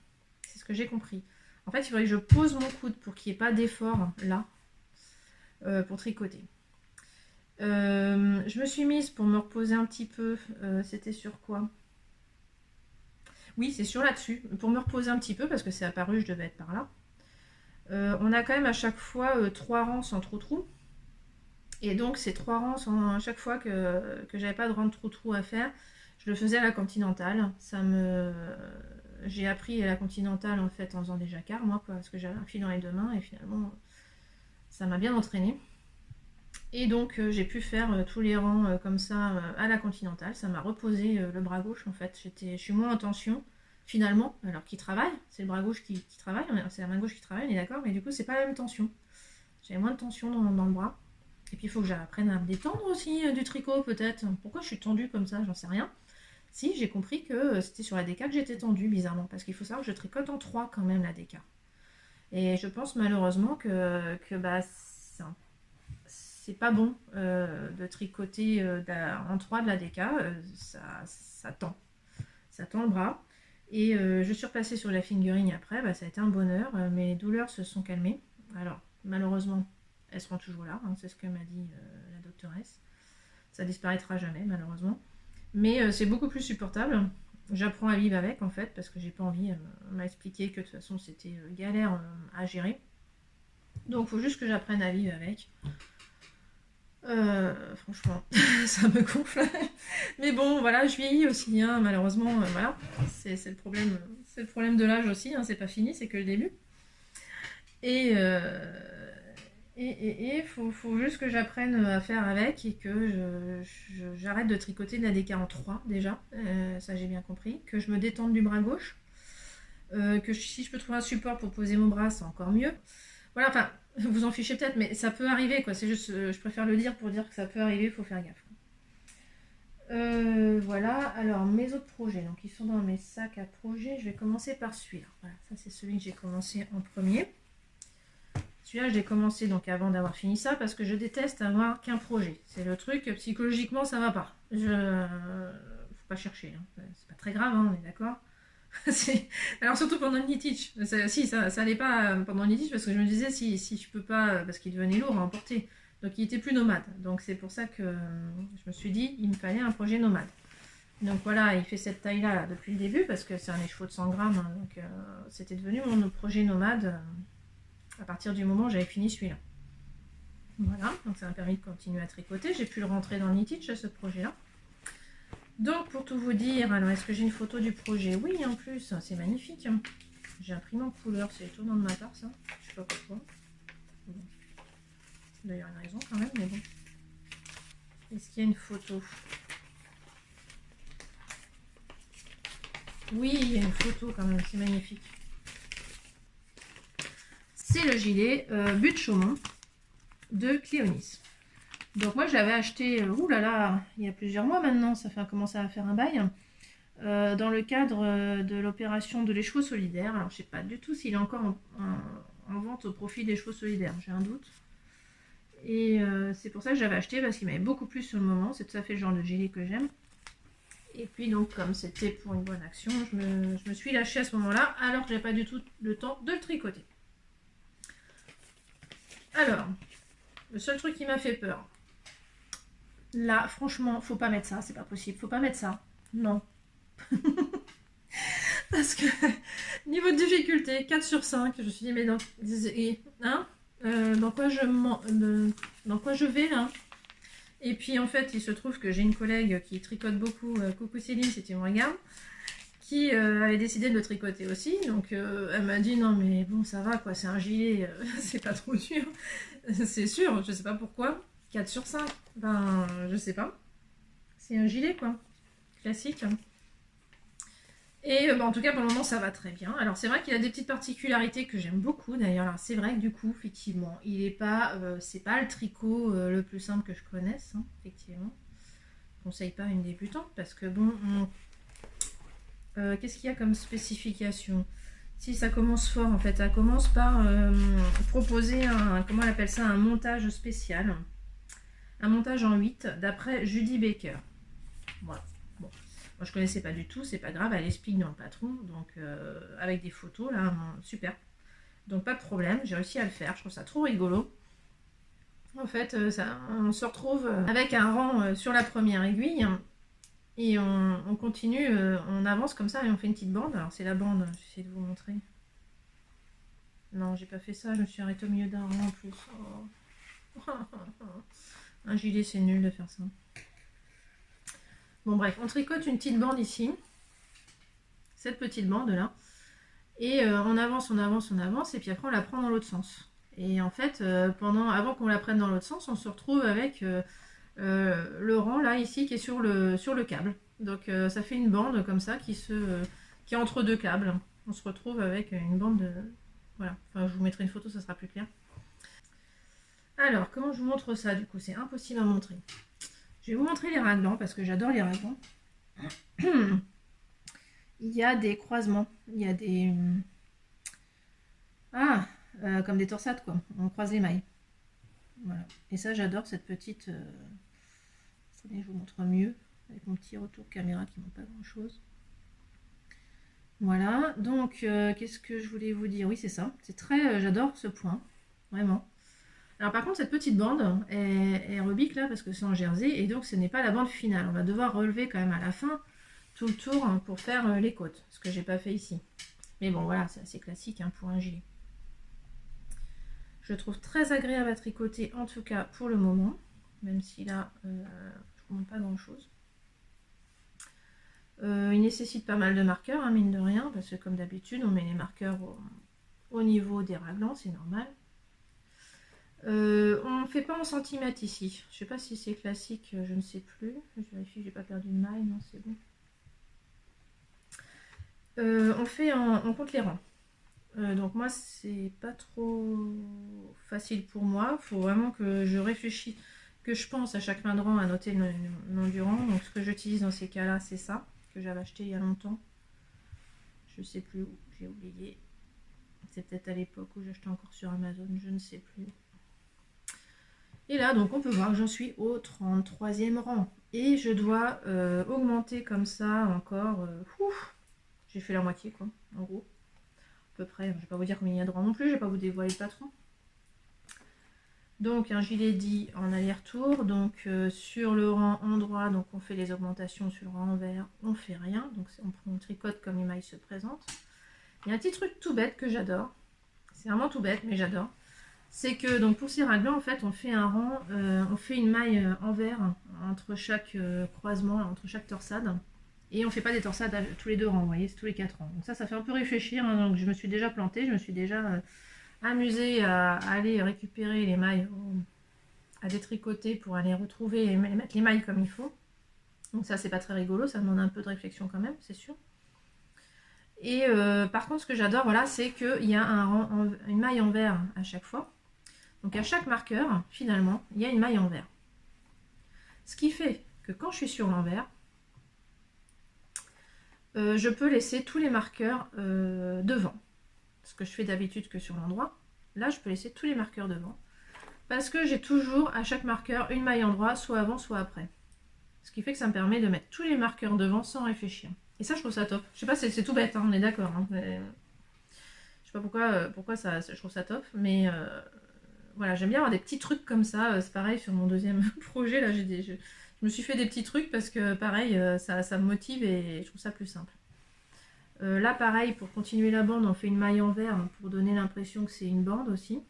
C'est ce que j'ai compris. En fait, il faudrait que je pose mon coude pour qu'il n'y ait pas d'effort là pour tricoter. Je me suis mise pour me reposer un petit peu. C'était sur quoi? Oui, c'est sur là-dessus. Pour me reposer un petit peu, parce que c'est apparu, je devais être par là. On a quand même à chaque fois 3 rangs sans trou-trou. Et donc, ces 3 rangs, à chaque fois que j'avais pas de rang de trou-trou à faire, je le faisais à la continentale. J'ai appris à la continentale en fait en faisant des jacquards, moi, parce que j'avais un fil dans les 2 mains et finalement, ça m'a bien entraîné. Et donc j'ai pu faire tous les rangs comme ça à la continentale. Ça m'a reposé le bras gauche en fait. Je suis moins en tension finalement. Alors qui travaille, c'est le bras gauche qui travaille, c'est la main gauche qui travaille, on est d'accord, mais du coup c'est pas la même tension. J'avais moins de tension dans le bras. Et puis il faut que j'apprenne à me détendre aussi du tricot peut-être. Pourquoi je suis tendue comme ça, j'en sais rien. Si, j'ai compris que c'était sur la déca que j'étais tendue bizarrement. Parce qu'il faut savoir que je tricote en 3 quand même la déca. Et je pense malheureusement que c'est pas bon de tricoter en 3 de la DK, ça tend le bras. Et je suis repassée sur la fingering après, bah, ça a été un bonheur, mes douleurs se sont calmées. Alors malheureusement elles seront toujours là, hein, c'est ce que m'a dit la doctoresse. Ça disparaîtra jamais malheureusement. Mais c'est beaucoup plus supportable. J'apprends à vivre avec en fait, parce que j'ai pas envie. On m'a expliqué que de toute façon c'était galère à gérer. Donc il faut juste que j'apprenne à vivre avec. Franchement, ça me gonfle. Mais bon, voilà, je vieillis aussi, hein, malheureusement, voilà. C'est le problème de l'âge aussi, hein, c'est pas fini, c'est que le début. Et faut juste que j'apprenne à faire avec et que j'arrête de tricoter de la DK en 3 déjà, ça j'ai bien compris, que je me détende du bras gauche, que si je peux trouver un support pour poser mon bras, c'est encore mieux. Voilà, enfin, vous en fichez peut-être, mais ça peut arriver, quoi. C'est juste, je préfère le dire pour dire que ça peut arriver, il faut faire gaffe. Voilà, alors mes autres projets, donc ils sont dans mes sacs à projets. Je vais commencer par celui-là. Voilà, ça c'est celui que j'ai commencé en premier. Celui-là, je l'ai commencé donc avant d'avoir fini ça parce que je déteste avoir qu'un projet. C'est le truc, psychologiquement, ça va pas. Faut pas chercher, hein. C'est pas très grave, hein, on est d'accord. Alors surtout pendant le knit-teach. Si, ça allait pas pendant le knit-teach parce que je me disais si je peux pas, parce qu'il devenait lourd à emporter. Donc il était plus nomade. Donc c'est pour ça que je me suis dit il me fallait un projet nomade. Donc voilà, il fait cette taille-là là, depuis le début parce que c'est un écheveau de 100 grammes. Hein, donc c'était devenu mon projet nomade à partir du moment où j'avais fini celui-là. Voilà, donc ça m'a permis de continuer à tricoter. J'ai pu le rentrer dans le knit-teach ce projet-là. Donc pour tout vous dire, alors est-ce que j'ai une photo du projet? Oui, en plus, c'est magnifique. Hein. J'ai imprimé en couleur, c'est étonnant de ma part ça. Je sais pas pourquoi. Bon. D'ailleurs une raison quand même, mais bon. Est-ce qu'il y a une photo? Oui, il y a une photo quand même, c'est magnifique. C'est le gilet but Chaumont de Cléonis. Donc moi je l'avais acheté, oulala, il y a plusieurs mois maintenant, ça fait commencer à faire un bail, dans le cadre de l'opération de l'écheveau solidaire. Alors je sais pas du tout s'il est encore en vente au profit des chevaux solidaires, j'ai un doute. Et c'est pour ça que j'avais acheté, parce qu'il m'avait beaucoup plu sur le moment, c'est tout à fait le genre de gilet que j'aime. Et puis donc comme c'était pour une bonne action, je me suis lâchée à ce moment-là, alors que j'avais pas du tout le temps de le tricoter. Alors, le seul truc qui m'a fait peur, là, franchement, faut pas mettre ça, c'est pas possible, faut pas mettre ça. Non. Parce que, niveau de difficulté, 4 sur 5, je me suis dit, mais dans quoi je vais là? Et puis en fait, il se trouve que j'ai une collègue qui tricote beaucoup, coucou Céline, si tu me regardes, qui avait décidé de le tricoter aussi. Donc elle m'a dit, non mais bon, ça va quoi, c'est un gilet, c'est pas trop dur. C'est sûr, je sais pas pourquoi. 4 sur 5, ben je sais pas. C'est un gilet quoi, classique. Et en tout cas pour le moment ça va très bien. Alors c'est vrai qu'il a des petites particularités que j'aime beaucoup d'ailleurs. C'est vrai que du coup effectivement il est pas, c'est pas le tricot le plus simple que je connaisse, hein, effectivement. Je conseille pas à une débutante parce que bon, qu'est-ce qu'il y a comme spécification? Si ça commence fort en fait, ça commence par proposer un, comment on appelle ça, un montage spécial. Un montage en 8 d'après Judy Baker. Voilà. Bon. Moi je connaissais pas du tout, c'est pas grave, elle explique dans le patron, donc avec des photos là, super. Donc pas de problème, j'ai réussi à le faire, je trouve ça trop rigolo. En fait, on se retrouve avec un rang sur la première aiguille et on continue, on avance comme ça et on fait une petite bande. Alors c'est la bande, j'essaie de vous montrer. Non, j'ai pas fait ça, je me suis arrêtée au milieu d'un rang en plus. Oh. Un gilet, c'est nul de faire ça. Bon bref, on tricote une petite bande ici, cette petite bande là, et on avance, on avance, on avance, et puis après on la prend dans l'autre sens. Et en fait, avant qu'on la prenne dans l'autre sens, on se retrouve avec le rang là ici qui est sur le câble. Donc ça fait une bande comme ça qui est entre deux câbles. On se retrouve avec une bande de... Voilà, enfin je vous mettrai une photo, ça sera plus clair. Alors, comment je vous montre ça du coup? C'est impossible à montrer. Je vais vous montrer les raglans parce que j'adore les raglans. Il y a des croisements, il y a des... comme des torsades quoi, on croise les mailles. Voilà. Et ça, j'adore cette petite... Attendez, je vous montre mieux avec mon petit retour caméra qui ne montre pas grand chose. Voilà, donc qu'est-ce que je voulais vous dire? Oui, c'est ça. C'est très... j'adore ce point, vraiment. Alors par contre, cette petite bande est rebique là parce que c'est en jersey et donc ce n'est pas la bande finale. On va devoir relever quand même à la fin tout le tour hein, pour faire les côtes, ce que j'ai pas fait ici. Mais bon, voilà, c'est assez classique hein, pour un gilet. Je trouve très agréable à tricoter, en tout cas pour le moment, même si là, je ne vous montre pas grand chose. Il nécessite pas mal de marqueurs, hein, mine de rien, parce que comme d'habitude, on met les marqueurs au niveau des raglans, c'est normal. On ne fait pas en centimètres ici. Je ne sais pas si c'est classique, je ne sais plus. Je vérifie que j'ai pas perdu de maille, non, c'est bon. On compte les rangs. Donc moi, c'est pas trop facile pour moi. Il faut vraiment que je réfléchisse, que je pense à chaque main de rang à noter le nom du rang. Donc ce que j'utilise dans ces cas-là, c'est ça, que j'avais acheté il y a longtemps. Je sais plus où, j'ai oublié. C'est peut-être à l'époque où j'achetais encore sur Amazon, je ne sais plus. Et là, donc on peut voir que j'en suis au 33e rang. Et je dois augmenter comme ça encore. J'ai fait la moitié, quoi, en gros. À peu près. Je ne vais pas vous dire combien il y a de rangs non plus, je ne vais pas vous dévoiler le patron. Donc un gilet dit en aller-retour. Donc sur le rang endroit, donc on fait les augmentations. Sur le rang envers, on fait rien. Donc on tricote comme les mailles se présentent. Il y a un petit truc tout bête que j'adore. C'est vraiment tout bête, mais j'adore. C'est que donc pour ces raglans, en fait, on fait un rang, on fait une maille envers entre chaque croisement, entre chaque torsade. Et on ne fait pas des torsades à tous les 2 rangs, vous voyez, c'est tous les 4 rangs. Donc ça fait un peu réfléchir. Hein, donc je me suis déjà plantée, je me suis déjà amusée à aller récupérer les mailles, à détricoter pour aller retrouver et mettre les mailles comme il faut. Donc ça, c'est pas très rigolo, ça demande un peu de réflexion quand même, c'est sûr. Et par contre, ce que j'adore, voilà, c'est qu'il y a une maille envers à chaque fois. Donc à chaque marqueur, finalement, il y a une maille envers. Ce qui fait que quand je suis sur l'envers, je peux laisser tous les marqueurs devant. Ce que je fais d'habitude que sur l'endroit. Là, je peux laisser tous les marqueurs devant. Parce que j'ai toujours à chaque marqueur une maille endroit, soit avant, soit après. Ce qui fait que ça me permet de mettre tous les marqueurs devant sans réfléchir. Et ça, je trouve ça top. Je sais pas, c'est tout bête, hein, on est d'accord. Hein, je sais pas pourquoi je trouve ça top, mais voilà, j'aime bien avoir des petits trucs comme ça. C'est pareil sur mon deuxième projet. Là, je me suis fait des petits trucs parce que pareil, ça me motive et je trouve ça plus simple. Là, pareil, pour continuer la bande, on fait une maille envers pour donner l'impression que c'est une bande aussi.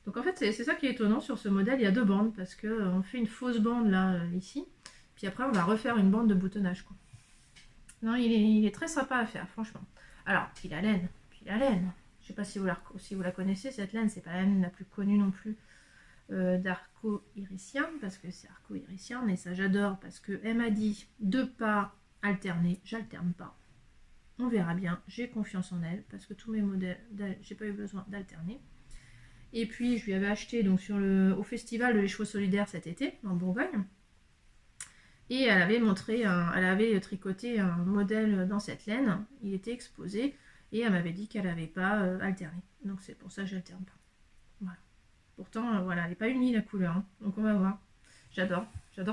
Donc en fait, c'est ça qui est étonnant sur ce modèle. Il y a 2 bandes parce qu'on fait une fausse bande là, ici. Puis après, on va refaire une bande de boutonnage, quoi. Non, il est très sympa à faire, franchement. Alors, puis la laine. Je sais pas si vous la connaissez, cette laine. C'est pas la laine la plus connue non plus d'Arco Iricium, parce que c'est Arco Iricium. Et ça, j'adore parce qu'elle m'a dit de pas alterner. J'alterne pas. On verra bien. J'ai confiance en elle parce que tous mes modèles, j'ai pas eu besoin d'alterner. Et puis, je lui avais acheté donc au festival de l'écheveau solidaire cet été, en Bourgogne. Et elle avait tricoté un modèle dans cette laine. Il était exposé et elle m'avait dit qu'elle n'avait pas alterné. Donc c'est pour ça que je n'alterne pas. Voilà. Pourtant, voilà, elle n'est pas unie la couleur. Hein. Donc on va voir. J'adore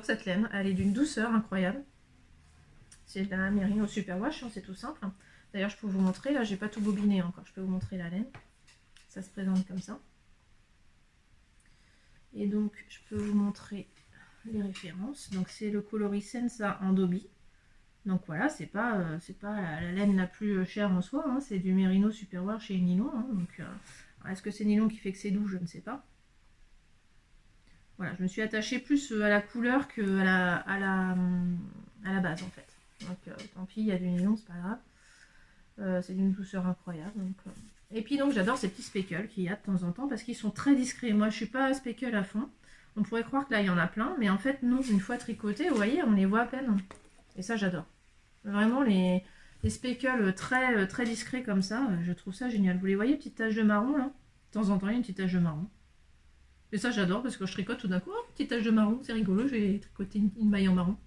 cette laine. Elle est d'une douceur incroyable. C'est de la Merino Superwash, hein, c'est tout simple. D'ailleurs, je peux vous montrer. Là, j'ai pas tout bobiné encore. Je peux vous montrer la laine. Ça se présente comme ça. Et donc, je peux vous montrer les références. Donc c'est le coloris Senza Endobi. Donc voilà, c'est pas la laine la plus chère en soi, hein, c'est du Merino Superwash chez nylon. Hein, donc est-ce que c'est nylon qui fait que c'est doux, je ne sais pas. Voilà, je me suis attachée plus à la couleur que à la base en fait. Donc tant pis, il y a du nylon, c'est pas grave. C'est d'une douceur incroyable. Donc, et puis donc j'adore ces petits speckles qu'il y a de temps en temps parce qu'ils sont très discrets. Moi je suis pas speckle à fond. On pourrait croire que là il y en a plein, mais en fait non, une fois tricotés, vous voyez, on les voit à peine. Et ça j'adore. Vraiment les speckles très discrets comme ça, je trouve ça génial. Vous les voyez, petite tache de marron là? De temps en temps il y a une petite tache de marron. Et ça j'adore parce que je tricote tout d'un coup, oh, petite tache de marron, c'est rigolo, j'ai tricoté une maille en marron.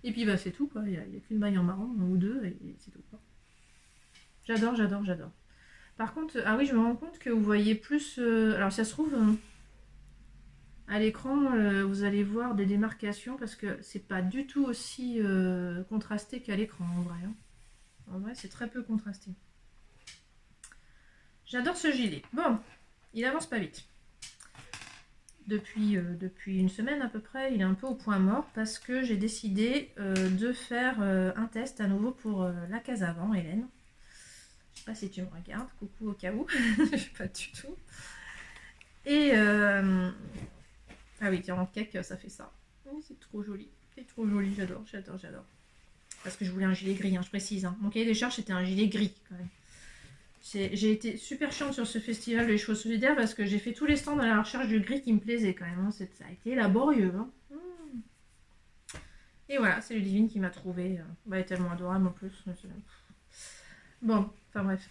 Et puis bah c'est tout quoi, il n'y a qu'une maille en marron, ou 2, et c'est tout quoi. J'adore. Par contre, ah oui, je me rends compte que vous voyez plus... alors ça se trouve... À l'écran, vous allez voir des démarcations parce que c'est pas du tout aussi contrasté qu'à l'écran en vrai. Hein. En vrai, c'est très peu contrasté. J'adore ce gilet. Bon, il avance pas vite. Depuis une semaine à peu près, il est un peu au point mort parce que j'ai décidé de faire un test à nouveau pour la case avant, Hélène. Je sais pas si tu me regardes, coucou au cas où, je sais pas du tout. Et ah oui, tiens, en cake, ça fait ça. Oh, c'est trop joli, j'adore. Parce que je voulais un gilet gris, hein, je précise. Hein. Mon cahier des charges, c'était un gilet gris quand même. J'ai été super chiante sur ce festival des choses solidaires parce que j'ai fait tous les stands à la recherche du gris qui me plaisait quand même. Hein. Ça a été laborieux. Hein. Et voilà, c'est Ludivine qui m'a trouvé. Elle est tellement adorable en plus. Bon, enfin bref.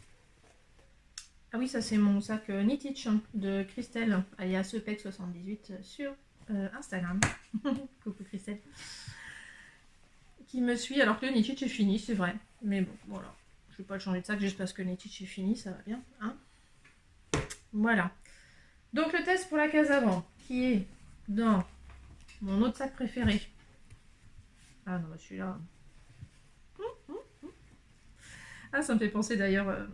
Ah oui, ça c'est mon sac Nitich de Christelle, alias EPEC78 sur Instagram. Coucou Christelle. Qui me suit alors que le Nitich est fini, c'est vrai. Mais bon, voilà. Je vais pas le changer de sac juste parce que le Nitich est fini, ça va bien. Hein, voilà. Donc le test pour la case avant, qui est dans mon autre sac préféré. Ah non, celui-là. Ah, ça me fait penser d'ailleurs.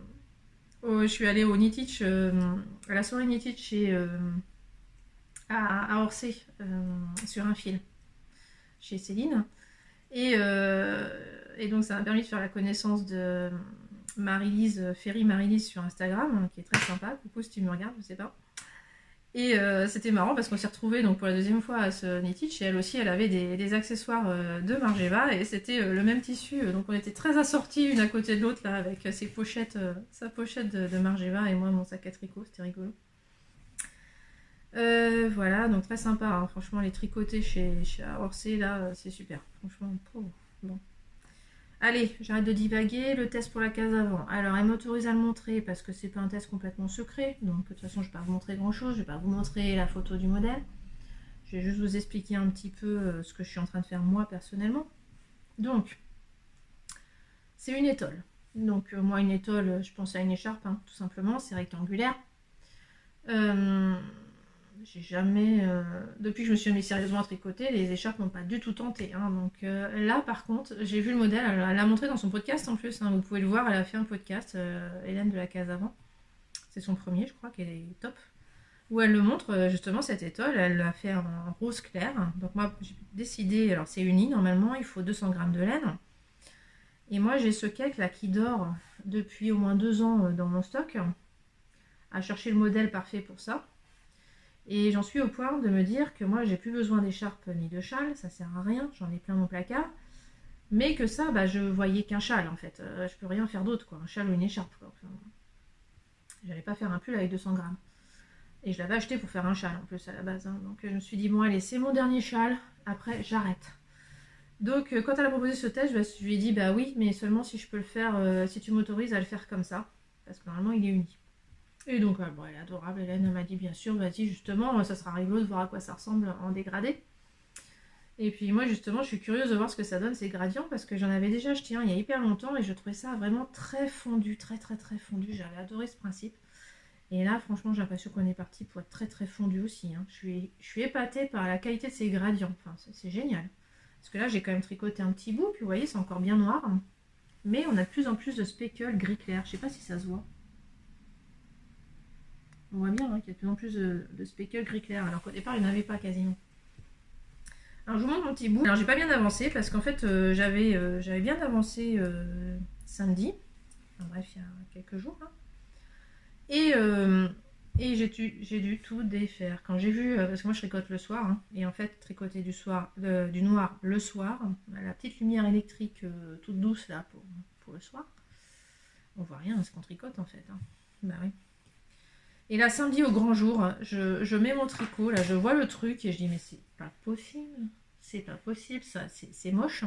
Je suis allée au Nitich, à la soirée Nitich à Orsay, sur un fil, chez Céline. Et donc ça m'a permis de faire la connaissance de Marie-Lise, Ferry Marie-Lise sur Instagram, qui est très sympa. Coucou si tu me regardes, je sais pas. Et c'était marrant parce qu'on s'est retrouvés donc pour la deuxième fois à ce Nitich et elle aussi elle avait des accessoires de Margeva et c'était le même tissu donc on était très assortis une à côté de l'autre là avec ses pochettes, sa pochette de Margeva et moi mon sac à tricot, c'était rigolo. Voilà donc très sympa hein. Franchement les tricotés chez Orsay là c'est super franchement bon. Allez, j'arrête de divaguer, le test pour la case avant. Alors, elle m'autorise à le montrer parce que c'est pas un test complètement secret. Donc, de toute façon, je vais pas vous montrer grand chose. Je vais pas vous montrer la photo du modèle. Je vais juste vous expliquer un petit peu ce que je suis en train de faire moi personnellement. Donc, c'est une étole. Donc, moi, une étole, je pense à une écharpe, hein, tout simplement. C'est rectangulaire. J'ai jamais, depuis que je me suis mis sérieusement à tricoter, les écharpes n'ont pas du tout tenté. Hein. Donc là, par contre, j'ai vu le modèle, elle l'a montré dans son podcast en plus. Hein, vous pouvez le voir, elle a fait un podcast, Hélène de la Case Avant. C'est son premier, je crois, qu'elle est top. Où elle le montre justement cette étole, elle l'a fait en rose clair. Donc moi, j'ai décidé, alors c'est uni normalement, il faut 200 grammes de laine. Et moi, j'ai ce cake là qui dort depuis au moins 2 ans dans mon stock, à chercher le modèle parfait pour ça. Et j'en suis au point de me dire que moi j'ai plus besoin d'écharpe ni de châle, ça sert à rien, j'en ai plein mon placard. Mais que ça, bah, je voyais qu'un châle en fait, je peux rien faire d'autre quoi, un châle ou une écharpe quoi. Enfin, j'allais pas faire un pull avec 200 grammes. Et je l'avais acheté pour faire un châle en plus à la base. Hein. Donc je me suis dit bon allez c'est mon dernier châle, après j'arrête. Donc quand elle a proposé ce test, je lui ai dit bah oui mais seulement si je peux le faire, si tu m'autorises à le faire comme ça. Parce que normalement il est uni. Et donc, bon, elle est adorable, Hélène m'a dit bien sûr, vas-y, justement, ça sera rigolo de voir à quoi ça ressemble en dégradé. Et puis moi, justement, je suis curieuse de voir ce que ça donne ces gradients parce que j'en avais déjà acheté un il y a hyper longtemps et je trouvais ça vraiment très fondu, très fondu. J'avais adoré ce principe. Et là, franchement, j'ai l'impression qu'on est parti pour être très fondu aussi. Hein. Je suis épatée par la qualité de ces gradients. Enfin, c'est génial. Parce que là, j'ai quand même tricoté un petit bout, puis vous voyez, c'est encore bien noir. Mais on a de plus en plus de speckle gris clair. Je sais pas si ça se voit. On voit bien hein, qu'il y a de plus en plus de speckle gris clair, alors qu'au départ, il n'y en avait pas quasiment. Alors, je vous montre mon petit bout. Alors, j'ai pas bien avancé parce qu'en fait, j'avais bien avancé samedi. Enfin, bref, il y a quelques jours. Hein. Et j'ai dû tout défaire. Quand j'ai vu, parce que moi je tricote le soir, hein, et en fait, tricoter du noir le soir, la petite lumière électrique toute douce là pour le soir, on voit rien, c'est qu'on tricote en fait. Hein. Bah oui. Et là, samedi au grand jour, je mets mon tricot, là, je vois le truc et je dis, mais c'est pas possible, ça, c'est moche.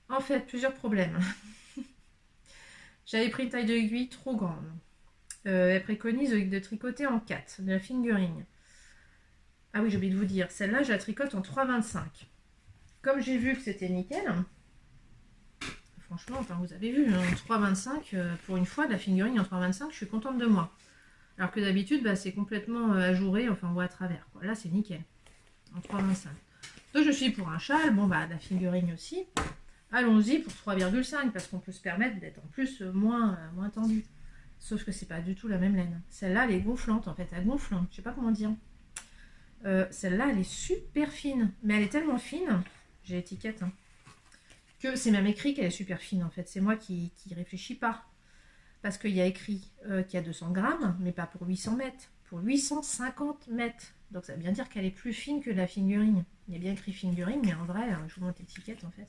En fait, plusieurs problèmes. J'avais pris une taille d'aiguille trop grande. Elle préconise de tricoter en 4, de la fingering. Ah oui, j'ai oublié de vous dire, celle-là, je la tricote en 3,25. Comme j'ai vu que c'était nickel, franchement, enfin, vous avez vu, hein, 3,25, pour une fois, de la fingering en 3,25, je suis contente de moi. Alors que d'habitude, bah, c'est complètement ajouré, enfin on voit à travers, quoi. Là, c'est nickel, en 3,25. Donc je suis pour un châle, bon bah la figurine aussi. Allons-y pour 3,5 parce qu'on peut se permettre d'être en plus moins tendu. Sauf que c'est pas du tout la même laine. Celle-là, elle est gonflante en fait, elle gonfle, je sais pas comment dire. Celle-là, elle est super fine, mais elle est tellement fine, j'ai l'étiquette, hein, que c'est même écrit qu'elle est super fine en fait. C'est moi qui réfléchis pas. Parce qu'il y a écrit qu'il y a 200 grammes, mais pas pour 800 mètres, pour 850 mètres. Donc ça veut bien dire qu'elle est plus fine que la figurine. Il y a bien écrit figurine, mais en vrai, je vous montre l'étiquette en fait.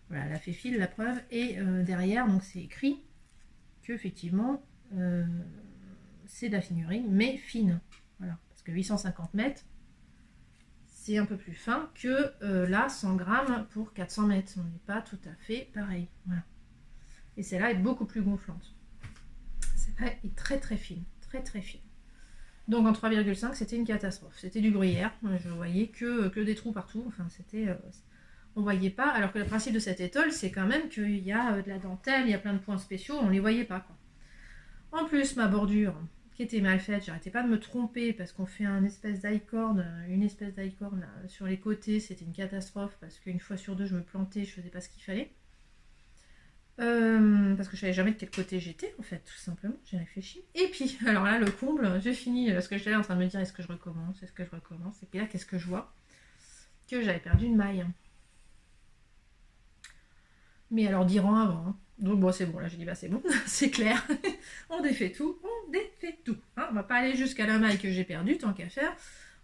Voilà, elle a fait fil, la preuve. Et derrière, donc c'est écrit que effectivement, c'est de la figurine, mais fine. Voilà, parce que 850 mètres, c'est un peu plus fin que là, 100 grammes pour 400 mètres. On n'est pas tout à fait pareil. Voilà. Et celle-là est beaucoup plus gonflante. Celle-là est très très fine, très très fine. Donc en 3,5, c'était une catastrophe. C'était du gruyère. Je voyais que des trous partout. Enfin, c'était... on voyait pas. Alors que le principe de cette étole, c'est quand même qu'il y a de la dentelle, il y a plein de points spéciaux, on les voyait pas, quoi. En plus, ma bordure, qui était mal faite, j'arrêtais pas de me tromper parce qu'on fait une espèce d'icorne sur les côtés. C'était une catastrophe parce qu'une fois sur deux, je me plantais, je faisais pas ce qu'il fallait. Parce que je savais jamais de quel côté j'étais en fait, tout simplement, j'ai réfléchi. Et puis, alors là, le comble, j'ai fini, parce que j'étais en train de me dire est-ce que je recommence, et puis là, qu'est-ce que je vois? Que j'avais perdu une maille. Mais alors 10 rangs avant, hein. Donc bon, c'est bon, là j'ai dit bah c'est bon, c'est clair, on défait tout, hein. On va pas aller jusqu'à la maille que j'ai perdue, tant qu'à faire,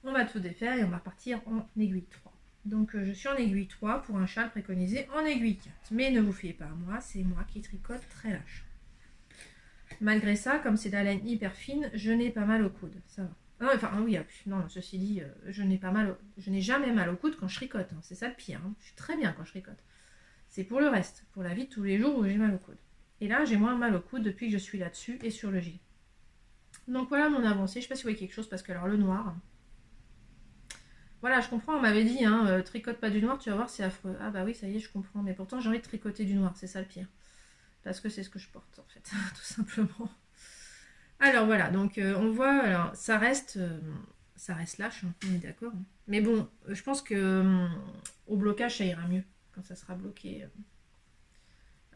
on va tout défaire et on va partir en aiguille 3. Donc je suis en aiguille 3 pour un châle préconisé en aiguille 4. Mais ne vous fiez pas à moi, c'est moi qui tricote très lâche. Malgré ça, comme c'est de la laine hyper fine, je n'ai pas mal au coude, ça va. Non, enfin oui, non, ceci dit, je n'ai jamais mal au coude quand je tricote, hein. C'est ça le pire, hein. Je suis très bien quand je tricote. C'est pour le reste, pour la vie de tous les jours où j'ai mal au coude. Et là, j'ai moins mal au coude depuis que je suis là-dessus et sur le gilet. Donc voilà mon avancée. Je ne sais pas si vous voyez quelque chose parce que alors le noir... Voilà, je comprends, on m'avait dit, hein, tricote pas du noir, tu vas voir, c'est affreux. Ah bah oui, ça y est, je comprends. Mais pourtant, j'ai envie de tricoter du noir, c'est ça le pire. Parce que c'est ce que je porte, en fait, tout simplement. Alors voilà, donc on voit, alors ça reste lâche, hein, on est d'accord. Mais bon, je pense que au blocage, ça ira mieux. Quand ça sera bloqué.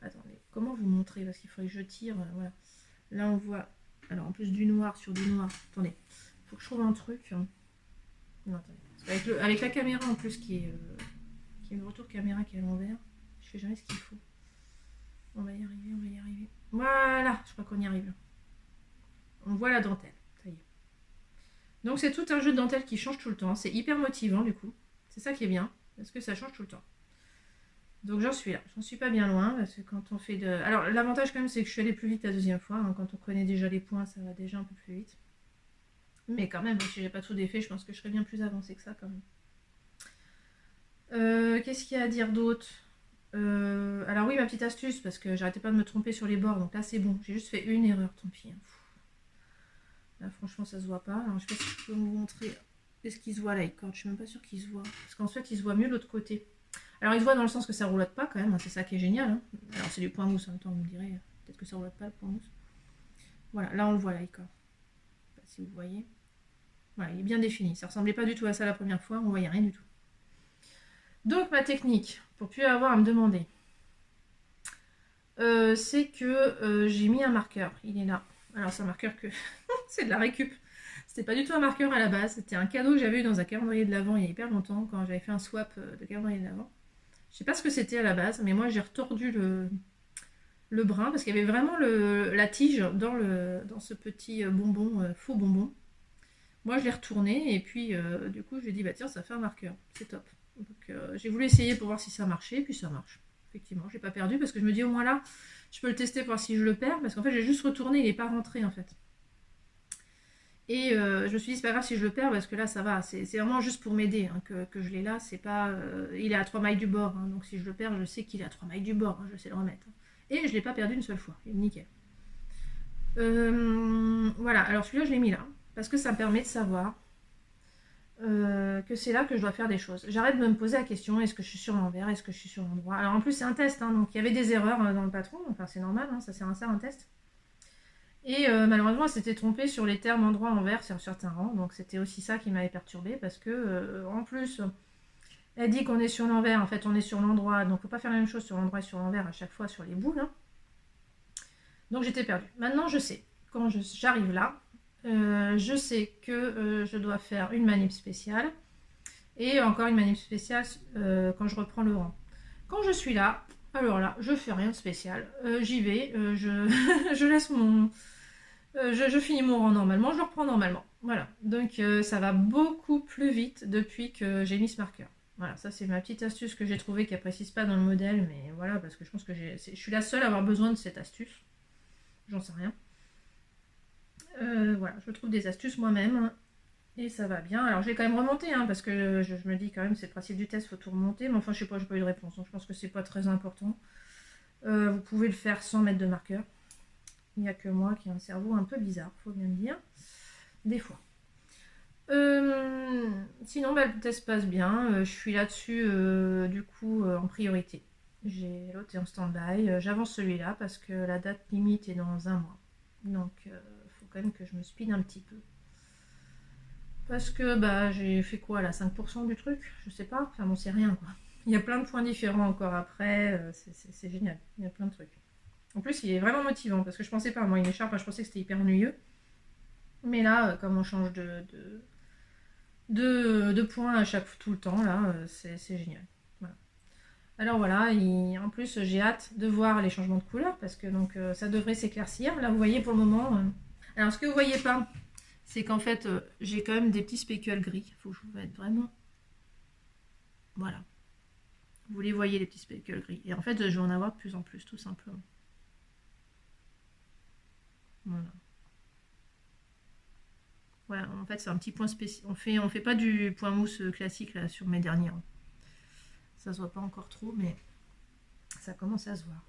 Attendez, comment vous montrer? Parce qu'il faudrait que je tire. Voilà. Là, on voit. Alors, en plus du noir sur du noir. Attendez, il faut que je trouve un truc. Non, attendez. Avec la caméra en plus qui est une retour caméra qui est à l'envers, je fais jamais ce qu'il faut. On va y arriver, on va y arriver. Voilà, je crois qu'on y arrive. On voit la dentelle. Ça y est. Donc, c'est tout un jeu de dentelle qui change tout le temps. C'est hyper motivant du coup. C'est ça qui est bien. Parce que ça change tout le temps. Donc j'en suis là, j'en suis pas bien loin, parce que quand on fait de... Alors l'avantage quand même c'est que je suis allée plus vite la deuxième fois, hein. Quand on connaît déjà les points, ça va déjà un peu plus vite. Mais quand même, si j'ai pas tout défait, je pense que je serais bien plus avancée que ça quand même. Qu'est-ce qu'il y a à dire d'autre? Alors oui, ma petite astuce, parce que j'arrêtais pas de me tromper sur les bords, donc là c'est bon, j'ai juste fait une erreur, tant pis. Là franchement ça se voit pas, alors je sais pas si je peux vous montrer... Est-ce qu'il se voit là, je suis même pas sûre qu'il se voit, parce qu'en fait il se voit mieux de l'autre côté. Alors il se voit dans le sens que ça roulotte pas quand même, hein, c'est ça qui est génial, hein. Alors c'est du point mousse en même temps, vous me direz, peut-être que ça roulotte pas le point mousse. Voilà, là on le voit là, je sais pas si vous voyez. Voilà, il est bien défini, ça ressemblait pas du tout à ça la première fois, on voyait rien du tout. Donc ma technique, pour plus avoir à me demander, c'est que j'ai mis un marqueur, il est là. Alors c'est un marqueur que c'est de la récup. C'était pas du tout un marqueur à la base, c'était un cadeau que j'avais eu dans un calendrier de l'Avent il y a hyper longtemps, quand j'avais fait un swap de calendrier de l'Avent. Je sais pas ce que c'était à la base, mais moi j'ai retordu le brin parce qu'il y avait vraiment la tige dans ce petit bonbon, faux bonbon. Moi je l'ai retourné et puis du coup je lui ai dit bah tiens ça fait un marqueur, c'est top. Donc j'ai voulu essayer pour voir si ça marchait, et puis ça marche. Effectivement, j'ai pas perdu parce que je me dis au moins là, je peux le tester pour voir si je le perds, parce qu'en fait j'ai juste retourné, il n'est pas rentré en fait. Et je me suis dit c'est pas grave si je le perds parce que là ça va, c'est vraiment juste pour m'aider, hein, que je l'ai là, c'est pas... il est à 3 mailles du bord, hein, donc si je le perds je sais qu'il est à 3 mailles du bord, hein, je sais le remettre. Et je l'ai pas perdu une seule fois, il est nickel. Voilà, alors celui-là je l'ai mis là, parce que ça me permet de savoir que c'est là que je dois faire des choses. J'arrête de me poser la question, est-ce que je suis sur l'envers, est-ce que je suis sur l'endroit. Alors en plus c'est un test, hein, donc il y avait des erreurs dans le patron, enfin c'est normal, hein, ça sert à ça un test. Et malheureusement, elle s'était trompée sur les termes endroit envers sur certains rangs. Donc c'était aussi ça qui m'avait perturbée parce que, en plus, elle dit qu'on est sur l'envers. En fait, on est sur l'endroit. Donc faut pas faire la même chose sur l'endroit et sur l'envers à chaque fois sur les boules, hein. Donc j'étais perdue. Maintenant, je sais. Quand j'arrive là, je sais que je dois faire une manip spéciale. Et encore une manip spéciale quand je reprends le rang. Quand je suis là, alors là, je fais rien de spécial. J'y vais, je laisse mon, je finis mon rang normalement, je le reprends normalement. Voilà. Donc ça va beaucoup plus vite depuis que j'ai mis ce marqueur. Voilà, ça c'est ma petite astuce que j'ai trouvée qui ne précise pas dans le modèle, mais voilà, parce que je pense que je suis la seule à avoir besoin de cette astuce. J'en sais rien. Voilà, je trouve des astuces moi-même, hein, et ça va bien. Alors je vais quand même remonter, hein, parce que je me dis quand même c'est le principe du test, il faut tout remonter, mais enfin je sais pas, j'ai pas eu de réponse, donc je pense que c'est pas très important. Vous pouvez le faire sans mettre de marqueur. Il n'y a que moi qui ai un cerveau un peu bizarre, faut bien le dire, des fois. Sinon, bah, le test passe bien. Je suis là-dessus, du coup, en priorité. J'ai l'autre est en stand-by. J'avance celui-là parce que la date limite est dans un mois. Donc, il faut quand même que je me speed un petit peu. Parce que bah, j'ai fait quoi là, 5% du truc? Je sais pas. Enfin, bon, c'est rien quoi. Il y a plein de points différents encore après. C'est génial. Il y a plein de trucs. En plus, il est vraiment motivant parce que je pensais pas. Moi, une écharpe, je pensais que c'était hyper ennuyeux. Mais là, comme on change de points à chaque tout le temps, là, c'est génial. Voilà. Alors voilà, en plus j'ai hâte de voir les changements de couleur parce que donc ça devrait s'éclaircir. Là vous voyez pour le moment. Alors ce que vous voyez pas, c'est qu'en fait j'ai quand même des petits spécules gris. Il faut que je vous mette vraiment. Voilà. Vous les voyez les petits spécules gris. Et en fait je vais en avoir de plus en plus tout simplement. Voilà. Voilà, en fait c'est un petit point spécial. On fait pas du point mousse classique là sur mes derniers rangs. Ça se voit pas encore trop, mais ça commence à se voir.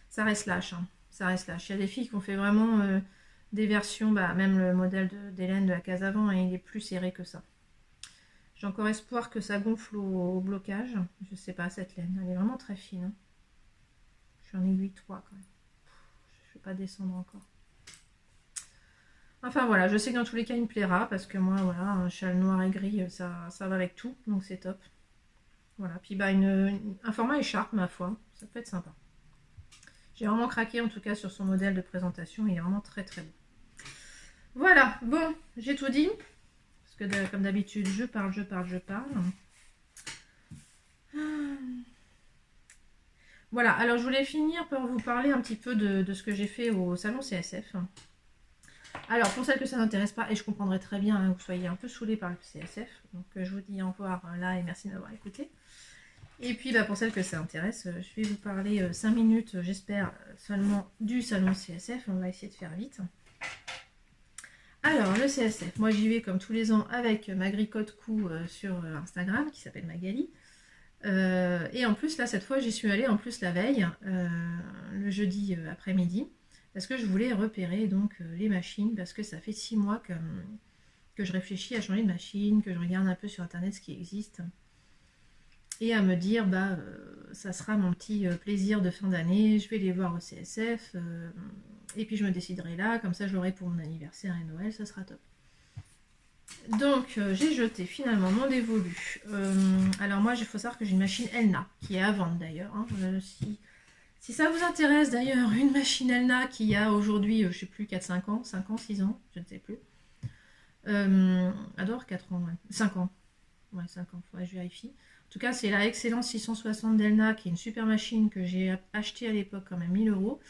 Ça reste lâche, hein. Ça reste lâche. Il y a des filles qui ont fait vraiment des versions, bah, même le modèle d'Hélène de la case avant, hein, il est plus serré que ça. J'ai encore espoir que ça gonfle au blocage. Je sais pas, cette laine, elle est vraiment très fine, hein. Je suis en aiguille 3 quand même. Je vais pas descendre encore. Enfin voilà, je sais que dans tous les cas il me plaira parce que moi voilà, un châle noir et gris, ça va avec tout, donc c'est top. Voilà, puis bah un format écharpe ma foi, ça peut être sympa. J'ai vraiment craqué en tout cas sur son modèle de présentation, il est vraiment très très beau. Voilà, bon, j'ai tout dit. Parce que comme d'habitude, je parle. Voilà, alors je voulais finir par vous parler un petit peu de ce que j'ai fait au salon CSF. Alors pour celles que ça n'intéresse pas, et je comprendrai très bien hein, que vous soyez un peu saoulés par le CSF, donc je vous dis au revoir là et merci de m'avoir écouté. Et puis bah, pour celles que ça intéresse, je vais vous parler 5 minutes, j'espère, seulement du salon CSF. On va essayer de faire vite. Alors, le CSF, moi j'y vais comme tous les ans avec ma gricote cou sur Instagram qui s'appelle Magali. Et en plus, là, cette fois, j'y suis allée en plus la veille, le jeudi après-midi, parce que je voulais repérer donc les machines, parce que ça fait 6 mois que je réfléchis à changer de machine, que je regarde un peu sur internet ce qui existe, et à me dire, bah, ça sera mon petit plaisir de fin d'année, je vais les voir au CSF, et puis je me déciderai là, comme ça je l'aurai pour mon anniversaire et Noël, ça sera top. Donc j'ai jeté finalement mon dévolu. Alors moi il faut savoir que j'ai une machine Elna, qui est à vendre d'ailleurs, hein. Si ça vous intéresse d'ailleurs, une machine Elna qui a aujourd'hui, je sais plus, 4-5 ans, 5 ans, 6 ans, je ne sais plus. Adore 4 ans, ouais. 5 ans. Ouais, 5 ans, faudrait que je vérifie. En tout cas, c'est la Excellence 660 d'Elna, qui est une super machine que j'ai achetée à l'époque quand même 1000 euros.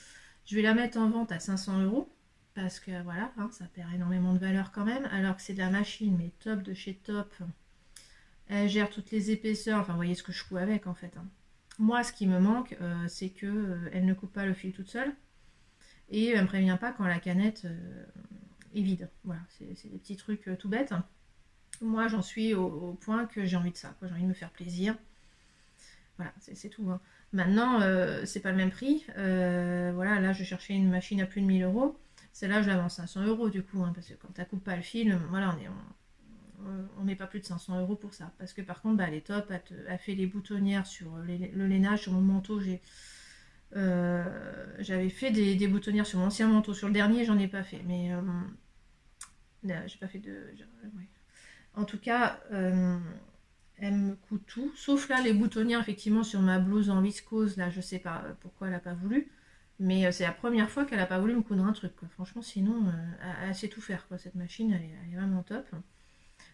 Je vais la mettre en vente à 500 euros. Parce que voilà, hein, ça perd énormément de valeur quand même. Alors que c'est de la machine, mais top de chez top. Elle gère toutes les épaisseurs. Enfin, vous voyez ce que je fous avec en fait, hein. Moi, ce qui me manque, c'est que elle ne coupe pas le fil toute seule. Et elle ne me prévient pas quand la canette est vide. Voilà, c'est des petits trucs tout bêtes. Moi, j'en suis au point que j'ai envie de ça. J'ai envie de me faire plaisir. Voilà, c'est tout, hein. Maintenant, c'est pas le même prix. Voilà, là, je cherchais une machine à plus de 1000 euros. Celle-là, je la vends 500 euros du coup, hein, parce que quand tu coupes pas le fil, voilà, on met pas plus de 500 euros pour ça. Parce que par contre, bah, elle est top, elle fait les boutonnières sur le lainage, sur mon manteau. J'avais fait des boutonnières sur mon ancien manteau. Sur le dernier, j'en ai pas fait. Mais j'ai pas fait de... ouais. En tout cas, elle me coûte tout. Sauf là, les boutonnières, effectivement, sur ma blouse en viscose. Là, je sais pas pourquoi elle a pas voulu. Mais c'est la première fois qu'elle a pas voulu me coudre un truc, quoi. Franchement, sinon, elle sait tout faire, quoi. Cette machine, elle est vraiment top.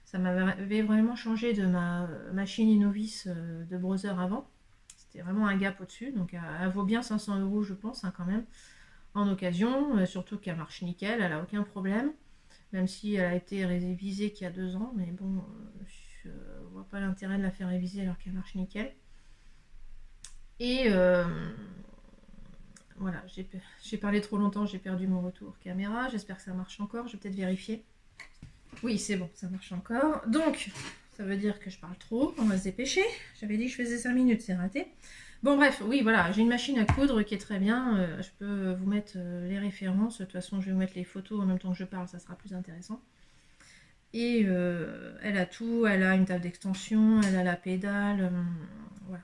Ça m'avait vraiment changé de ma machine Innovis de browser avant. C'était vraiment un gap au-dessus. Donc, elle vaut bien 500 € je pense, hein, quand même, en occasion. Surtout qu'elle marche nickel, elle a aucun problème. Même si elle a été révisée qu'il y a 2 ans. Mais bon, je vois pas l'intérêt de la faire réviser alors qu'elle marche nickel. Et voilà, j'ai parlé trop longtemps, j'ai perdu mon retour caméra. J'espère que ça marche encore. Je vais peut-être vérifier. Oui, c'est bon, ça marche encore. Donc, ça veut dire que je parle trop. On va se dépêcher. J'avais dit que je faisais 5 minutes, c'est raté. Bon, bref, oui, voilà, j'ai une machine à coudre qui est très bien. Je peux vous mettre les références. De toute façon, je vais vous mettre les photos en même temps que je parle, ça sera plus intéressant. Et elle a tout. Elle a une table d'extension, elle a la pédale. Voilà,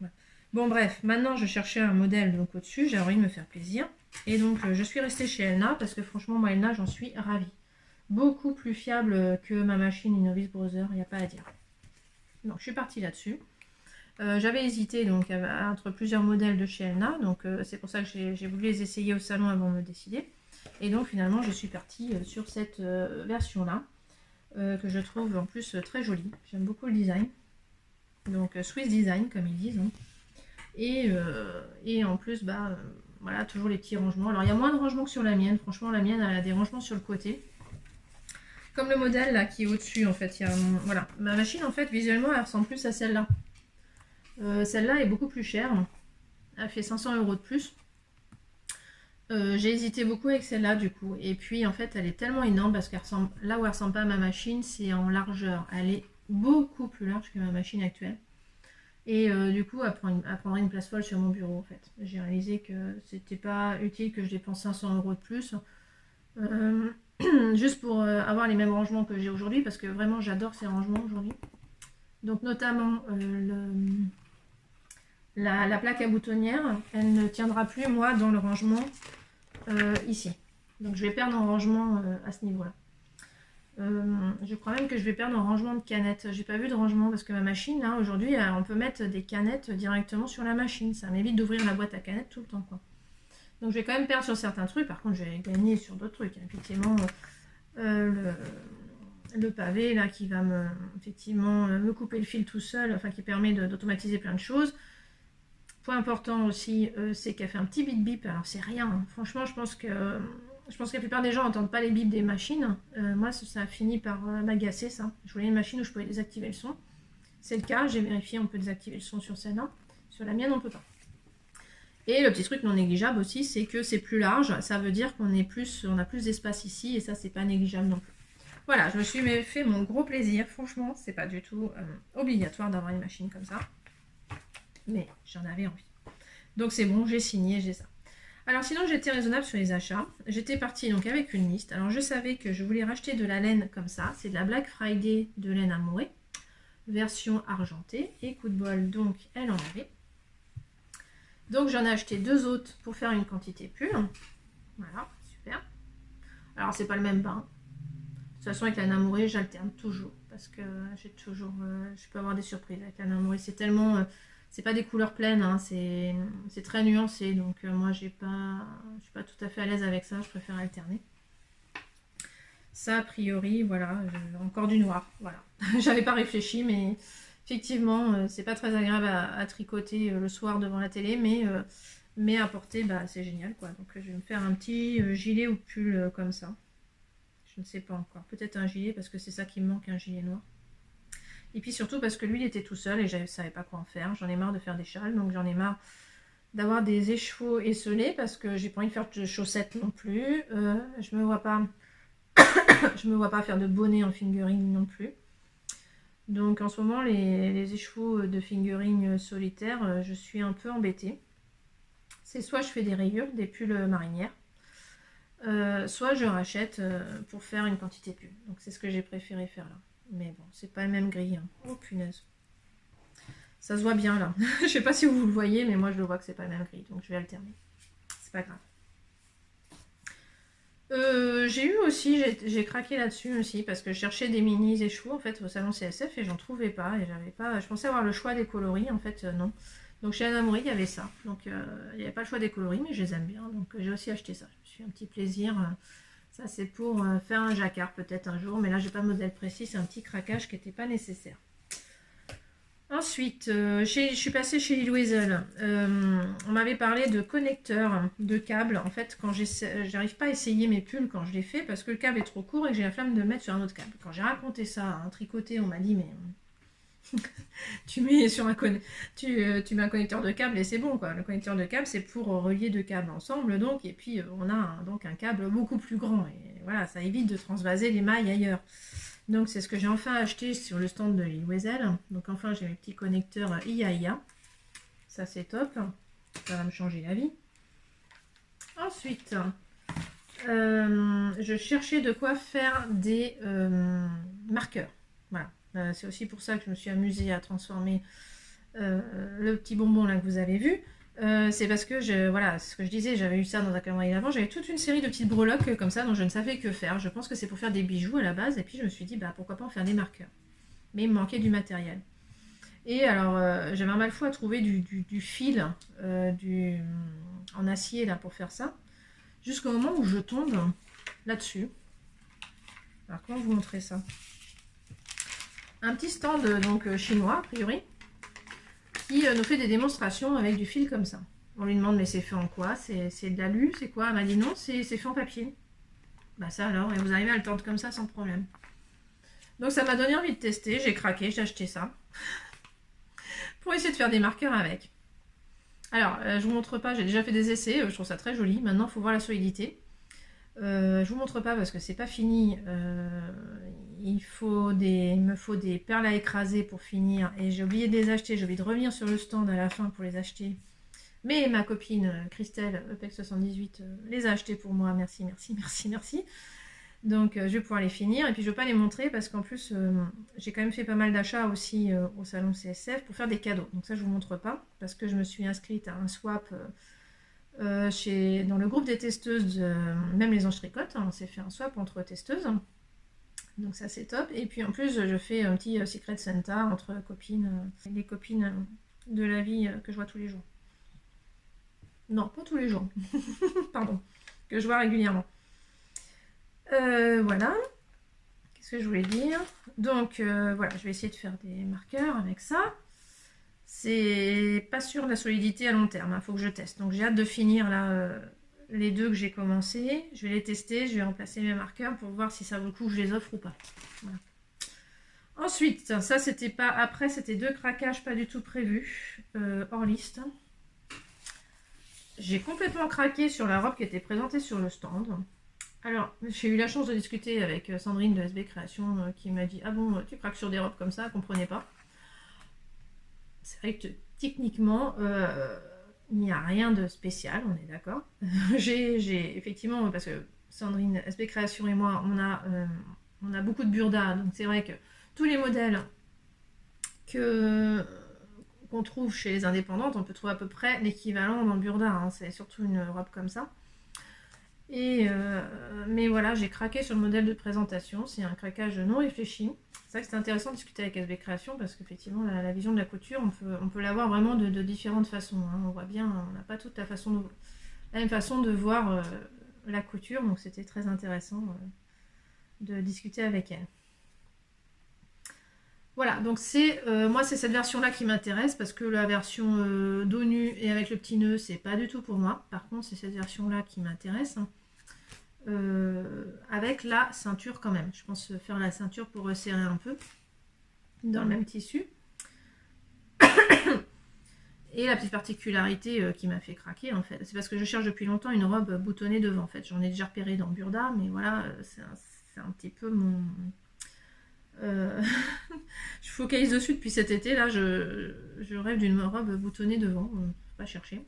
voilà. Bon, bref, maintenant, je cherchais un modèle donc au-dessus. J'ai envie de me faire plaisir. Et donc, je suis restée chez Elna parce que franchement, moi, Elna, j'en suis ravie. Beaucoup plus fiable que ma machine Innovis Browser, il n'y a pas à dire. Donc je suis partie là-dessus. J'avais hésité donc entre plusieurs modèles de chez Elna, donc c'est pour ça que j'ai voulu les essayer au salon avant de me décider. Et donc finalement je suis partie sur cette version-là, que je trouve en plus très jolie. J'aime beaucoup le design. Donc Swiss Design comme ils disent. Hein. Et en plus, voilà, toujours les petits rangements. Alors il y a moins de rangements que sur la mienne. Franchement, la mienne elle a des rangements sur le côté. Comme le modèle là qui est au-dessus en fait. Voilà. Ma machine en fait visuellement elle ressemble plus à celle-là. Celle-là est beaucoup plus chère. Elle fait 500 € de plus. J'ai hésité beaucoup avec celle-là du coup. Et puis en fait elle est tellement énorme parce qu'elle ressemble, là où elle ressemble pas à ma machine, c'est en largeur. Elle est beaucoup plus large que ma machine actuelle. Et du coup elle prendrait une place folle sur mon bureau en fait. J'ai réalisé que c'était pas utile que je dépense 500 € de plus. Juste pour avoir les mêmes rangements que j'ai aujourd'hui parce que vraiment j'adore ces rangements aujourd'hui. Donc notamment la plaque à boutonnière, elle ne tiendra plus moi dans le rangement ici. Donc je vais perdre en rangement à ce niveau là. Je crois même que je vais perdre en rangement de canettes. J'ai pas vu de rangement parce que ma machine là aujourd'hui on peut mettre des canettes directement sur la machine. Ça m'évite d'ouvrir la boîte à canettes tout le temps quoi. Donc je vais quand même perdre sur certains trucs, par contre je vais gagner sur d'autres trucs. Effectivement, le pavé là qui va me couper le fil tout seul, enfin qui permet d'automatiser plein de choses. Point important aussi, c'est qu'elle fait un petit bip bip. Alors c'est rien, hein. Franchement je pense que la plupart des gens n'entendent pas les bips des machines. Moi ça a fini par m'agacer ça. Je voulais une machine où je pouvais désactiver le son. C'est le cas, j'ai vérifié, on peut désactiver le son sur celle-là. Sur la mienne on peut pas. Et le petit truc non négligeable aussi, c'est que c'est plus large. Ça veut dire qu'on a plus d'espace ici et ça, c'est pas négligeable non plus. Voilà, je me suis fait mon gros plaisir. Franchement, c'est pas du tout obligatoire d'avoir une machine comme ça. Mais j'en avais envie. Donc c'est bon, j'ai signé, j'ai ça. Alors sinon, j'étais raisonnable sur les achats. J'étais partie donc avec une liste. Alors je savais que je voulais racheter de la laine comme ça. C'est de la Black Friday de laine amourée. Version argentée. Et coup de bol, donc elle en avait. Donc j'en ai acheté 2 autres pour faire une quantité pure. Voilà, super. Alors c'est pas le même bain. De toute façon avec la Namoré j'alterne toujours. Parce que j'ai toujours. Je peux avoir des surprises avec la Namoré. C'est tellement. C'est pas des couleurs pleines, hein, c'est très nuancé. Donc moi je suis pas tout à fait à l'aise avec ça. Je préfère alterner. Ça a priori, voilà, encore du noir. Voilà. J'avais pas réfléchi, mais. Effectivement, c'est pas très agréable à tricoter le soir devant la télé, mais à porter, c'est génial quoi. Donc je vais me faire un petit gilet ou pull comme ça. Je ne sais pas encore. Peut-être un gilet parce que c'est ça qui me manque, un gilet noir. Et puis surtout parce que lui il était tout seul et je ne savais pas quoi en faire. J'en ai marre de faire des châles, donc j'en ai marre d'avoir des écheveaux esselés parce que j'ai pas envie de faire de chaussettes non plus. Je me vois pas faire de bonnet en fingering non plus. Donc en ce moment, les écheveaux de fingering solitaire, je suis un peu embêtée. C'est soit je fais des rayures, des pulls marinières, soit je rachète pour faire une quantité pull. Donc c'est ce que j'ai préféré faire là. Mais bon, c'est pas la même grille. Hein. Oh punaise. Ça se voit bien là. Je sais pas si vous le voyez, mais moi je le vois que c'est pas le même gris, donc je vais alterner. C'est pas grave. J'ai eu aussi, j'ai craqué là-dessus aussi, parce que je cherchais des minis échoues en fait au salon CSF et j'en trouvais pas, et j'avais pas, je pensais avoir le choix des coloris, en fait non. Donc chez Anna Moury il y avait ça, donc il n'y avait pas le choix des coloris, mais je les aime bien, donc j'ai aussi acheté ça. Je me suis fait un petit plaisir. Ça c'est pour faire un jacquard peut-être un jour, mais là j'ai pas de modèle précis, c'est un petit craquage qui n'était pas nécessaire. Ensuite, je suis passée chez Lil Weasel. On m'avait parlé de connecteurs, de câbles. En fait, quand j'arrive pas à essayer mes pulls quand je les fais parce que le câble est trop court et que j'ai la flemme de le mettre sur un autre câble. Quand j'ai raconté ça à un tricoté, on m'a dit mais tu mets sur tu mets un connecteur de câble et c'est bon quoi. Le connecteur de câble c'est pour relier deux câbles ensemble donc, et puis on a donc un câble beaucoup plus grand et voilà, ça évite de transvaser les mailles ailleurs. Donc c'est ce que j'ai enfin acheté sur le stand de Lil Weasel. Donc enfin j'ai mes petits connecteurs IA. Ça c'est top. Ça va me changer la vie. Ensuite, je cherchais de quoi faire des marqueurs. Voilà. C'est aussi pour ça que je me suis amusée à transformer le petit bonbon là que vous avez vu. C'est parce que voilà, ce que je disais, j'avais eu ça dans un calendrier avant, j'avais toute une série de petites breloques comme ça dont je ne savais que faire. Je pense que c'est pour faire des bijoux à la base, et puis je me suis dit, bah pourquoi pas en faire des marqueurs. Mais il me manquait du matériel. Et alors, j'avais un mal fou à trouver du fil en acier là pour faire ça, jusqu'au moment où je tombe là-dessus. Alors, comment vous montrer ça? Un petit stand donc chinois, a priori, qui nous fait des démonstrations avec du fil comme ça. On lui demande mais c'est fait en quoi? C'est de l'alu? C'est quoi? Elle m'a dit non, c'est fait en papier. Bah ça alors, et vous arrivez à le tendre comme ça sans problème. Donc ça m'a donné envie de tester, j'ai craqué, j'ai acheté ça. Pour essayer de faire des marqueurs avec. Alors, je vous montre pas, j'ai déjà fait des essais, je trouve ça très joli. Maintenant, il faut voir la solidité. Je vous montre pas parce que c'est pas fini. Il me faut des perles à écraser pour finir. Et j'ai oublié de les acheter. J'ai oublié de revenir sur le stand à la fin pour les acheter. Mais ma copine Christelle, EPEX78, les a achetés pour moi. Merci, merci, merci, merci. Donc je vais pouvoir les finir. Et puis je ne veux pas les montrer parce qu'en plus, j'ai quand même fait pas mal d'achats aussi au salon CSF pour faire des cadeaux. Donc ça, je ne vous montre pas parce que je me suis inscrite à un swap dans le groupe des testeuses, même les anges tricotent, hein, on s'est fait un swap entre testeuses, donc ça c'est top. Et puis en plus je fais un petit Secret Santa entre copines, les copines de la vie que je vois tous les jours. Non, pas tous les jours, pardon, que je vois régulièrement. Voilà, qu'est-ce que je voulais dire? Donc voilà, je vais essayer de faire des marqueurs avec ça. C'est pas sûr de la solidité à long terme, il faut que je teste. Donc j'ai hâte de finir là les deux que j'ai commencé. Je vais les tester, je vais remplacer mes marqueurs pour voir si ça vaut le coup que je les offre ou pas. Voilà. Ensuite, ça c'était pas après, c'était deux craquages pas du tout prévus, hors liste. J'ai complètement craqué sur la robe qui était présentée sur le stand. Alors, j'ai eu la chance de discuter avec Sandrine de SB Création qui m'a dit « Ah bon, tu craques sur des robes comme ça, elle comprenait pas ». C'est vrai que techniquement, il n'y a rien de spécial, on est d'accord. J'ai effectivement, parce que Sandrine, SB Création et moi, on a beaucoup de burda, donc c'est vrai que tous les modèles qu'on trouve chez les indépendantes, on peut trouver à peu près l'équivalent dans le burda, hein, c'est surtout une robe comme ça. Mais voilà, j'ai craqué sur le modèle de présentation, c'est un craquage non réfléchi. C'est vrai que c'est intéressant de discuter avec SB Création parce qu'effectivement la vision de la couture, on peut l'avoir vraiment de différentes façons. Hein. On voit bien, on n'a pas toute la même façon de voir la couture, donc c'était très intéressant de discuter avec elle. Voilà, donc moi c'est cette version-là qui m'intéresse parce que la version dos nu et avec le petit nœud, c'est pas du tout pour moi. Par contre, c'est cette version-là qui m'intéresse. Avec la ceinture quand même. Je pense faire la ceinture pour resserrer un peu dans le même tissu. Et la petite particularité qui m'a fait craquer en fait, c'est parce que je cherche depuis longtemps une robe boutonnée devant en fait. J'en ai déjà repéré dans Burda, mais voilà, c'est un petit peu mon... je focalise dessus depuis cet été, là je rêve d'une robe boutonnée devant, pas chercher.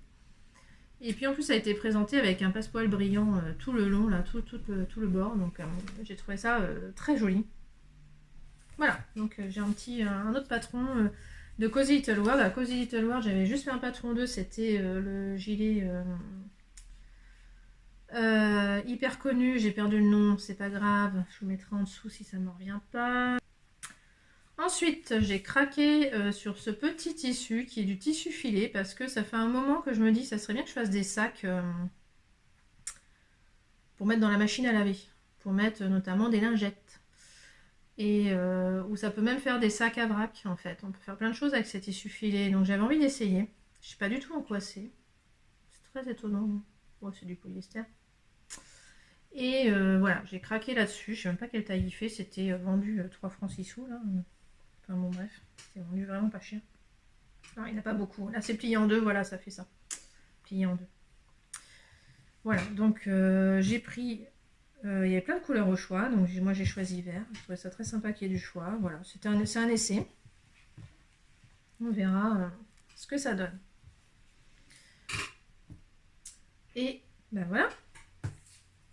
Et puis en plus ça a été présenté avec un passepoil brillant tout le long, là, tout le bord, donc j'ai trouvé ça très joli. Voilà, donc j'ai un autre patron de Cozy Little World. À Cozy Little World, j'avais juste fait un patron 2, c'était le gilet hyper connu, j'ai perdu le nom, c'est pas grave, je vous mettrai en dessous si ça ne me revient pas. Ensuite, j'ai craqué sur ce petit tissu qui est du tissu filet parce que ça fait un moment que je me dis ça serait bien que je fasse des sacs pour mettre dans la machine à laver, pour mettre notamment des lingettes. Et où ça peut même faire des sacs à vrac en fait. On peut faire plein de choses avec ces tissus filés. Donc j'avais envie d'essayer. Je sais pas du tout en quoi c'est. C'est très étonnant. Oh, c'est du polyester. Et voilà, j'ai craqué là-dessus. Je sais même pas quelle taille il fait. C'était vendu 3 francs 6 sous là. Enfin bon bref, c'est vendu vraiment pas cher. Non, il n'y en a pas beaucoup. Là c'est plié en deux, voilà, ça fait ça. Plié en deux. Voilà, donc j'ai pris... il y avait plein de couleurs au choix, donc moi j'ai choisi vert. Je trouvais ça très sympa qu'il y ait du choix. Voilà, c'est un essai. On verra ce que ça donne. Et ben voilà.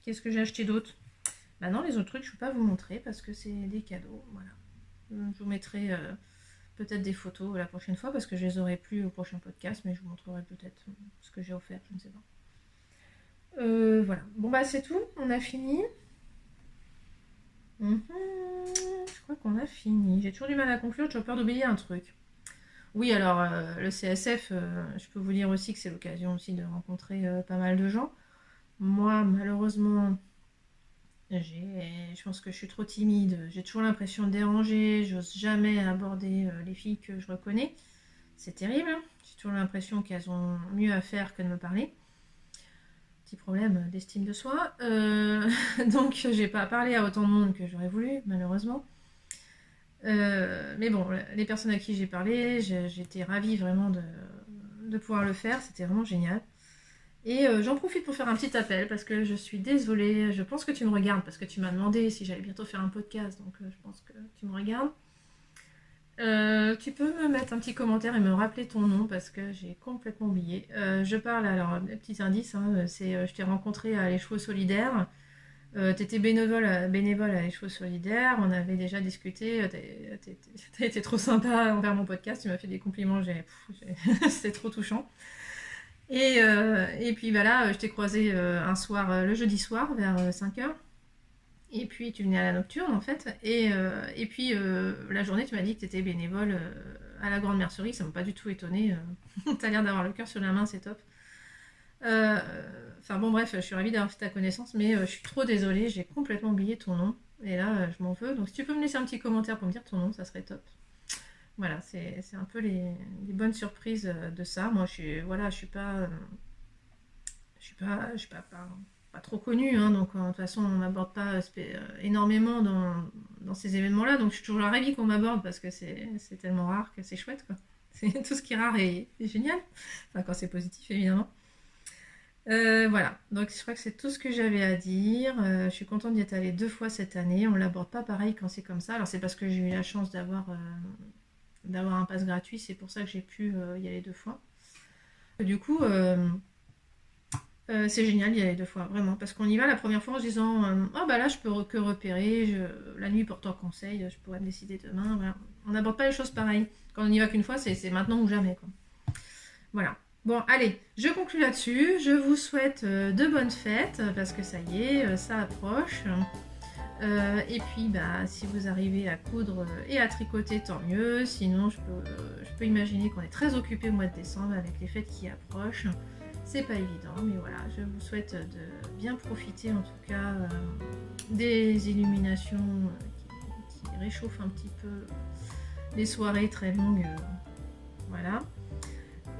Qu'est-ce que j'ai acheté d'autre? Ben non, les autres trucs je ne peux pas vous montrer parce que c'est des cadeaux. Voilà. Je vous mettrai peut-être des photos la prochaine fois parce que je les aurai plus au prochain podcast, mais je vous montrerai peut-être ce que j'ai offert, je ne sais pas. Voilà, bon bah c'est tout, on a fini. Je crois qu'on a fini. J'ai toujours du mal à conclure, j'ai peur d'oublier un truc. Oui, alors le CSF, je peux vous dire aussi que c'est l'occasion aussi de rencontrer pas mal de gens. Moi, malheureusement, je pense que je suis trop timide. J'ai toujours l'impression de déranger, j'ose jamais aborder les filles que je reconnais. C'est terrible, hein. J'ai toujours l'impression qu'elles ont mieux à faire que de me parler. Petit problème d'estime de soi. Donc j'ai pas parlé à autant de monde que j'aurais voulu, malheureusement. Mais bon, les personnes à qui j'ai parlé, j'étais ravie vraiment de pouvoir le faire, c'était vraiment génial. Et j'en profite pour faire un petit appel parce que je suis désolée, je pense que tu me regardes parce que tu m'as demandé si j'allais bientôt faire un podcast, donc je pense que tu me regardes. Tu peux me mettre un petit commentaire et me rappeler ton nom parce que j'ai complètement oublié. Je parle, alors, petit indice, hein, c'est je t'ai rencontré à Les Chevaux Solidaires. Tu étais bénévole à Les Chevaux Solidaires. On avait déjà discuté. T'as été trop sympa envers mon podcast. Tu m'as fait des compliments. C'était trop touchant. Et puis voilà, je t'ai croisé un soir, le jeudi soir, vers 5h. Et puis tu venais à la nocturne en fait. Et puis la journée tu m'as dit que tu étais bénévole à la Grande Mercerie. Ça m'a pas du tout étonnée. T'as l'air d'avoir le cœur sur la main, c'est top. Enfin bon bref, je suis ravie d'avoir fait ta connaissance. Mais je suis trop désolée, j'ai complètement oublié ton nom. Et là je m'en veux. Donc si tu peux me laisser un petit commentaire pour me dire ton nom, ça serait top. Voilà, c'est un peu les bonnes surprises de ça. Moi je suis pas trop connue, hein, donc de toute façon on m'aborde pas énormément dans ces événements-là, donc je suis toujours ravie qu'on m'aborde parce que c'est tellement rare que c'est chouette, quoi. C'est tout ce qui est rare et génial, enfin quand c'est positif évidemment. Voilà, donc je crois que c'est tout ce que j'avais à dire. Je suis contente d'y être allée 2 fois cette année. On l'aborde pas pareil quand c'est comme ça. Alors c'est parce que j'ai eu la chance d'avoir un pass gratuit, c'est pour ça que j'ai pu y aller 2 fois. Du coup, c'est génial d'y aller 2 fois, vraiment, parce qu'on y va la première fois en se disant oh bah là je peux que repérer, la nuit portant conseil, je pourrais me décider demain. Voilà. On n'aborde pas les choses pareilles. Quand on n'y va qu'une fois, c'est maintenant ou jamais, quoi. Voilà. Bon, allez, je conclue là-dessus. Je vous souhaite de bonnes fêtes, parce que ça y est, ça approche. Et puis, bah, si vous arrivez à coudre et à tricoter, tant mieux. Sinon, je peux imaginer qu'on est très occupé au mois de décembre avec les fêtes qui approchent. C'est pas évident, mais voilà, je vous souhaite de bien profiter en tout cas des illuminations qui réchauffent un petit peu les soirées très longues. Voilà.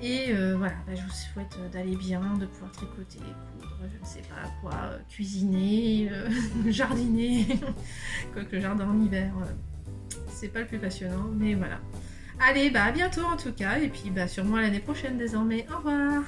Et voilà, bah, je vous souhaite d'aller bien, de pouvoir tricoter, coudre, je ne sais pas quoi, cuisiner, jardiner. Quoique le jardin en hiver, c'est pas le plus passionnant, mais voilà. Allez, bah à bientôt en tout cas, et puis bah sûrement à l'année prochaine désormais. Au revoir!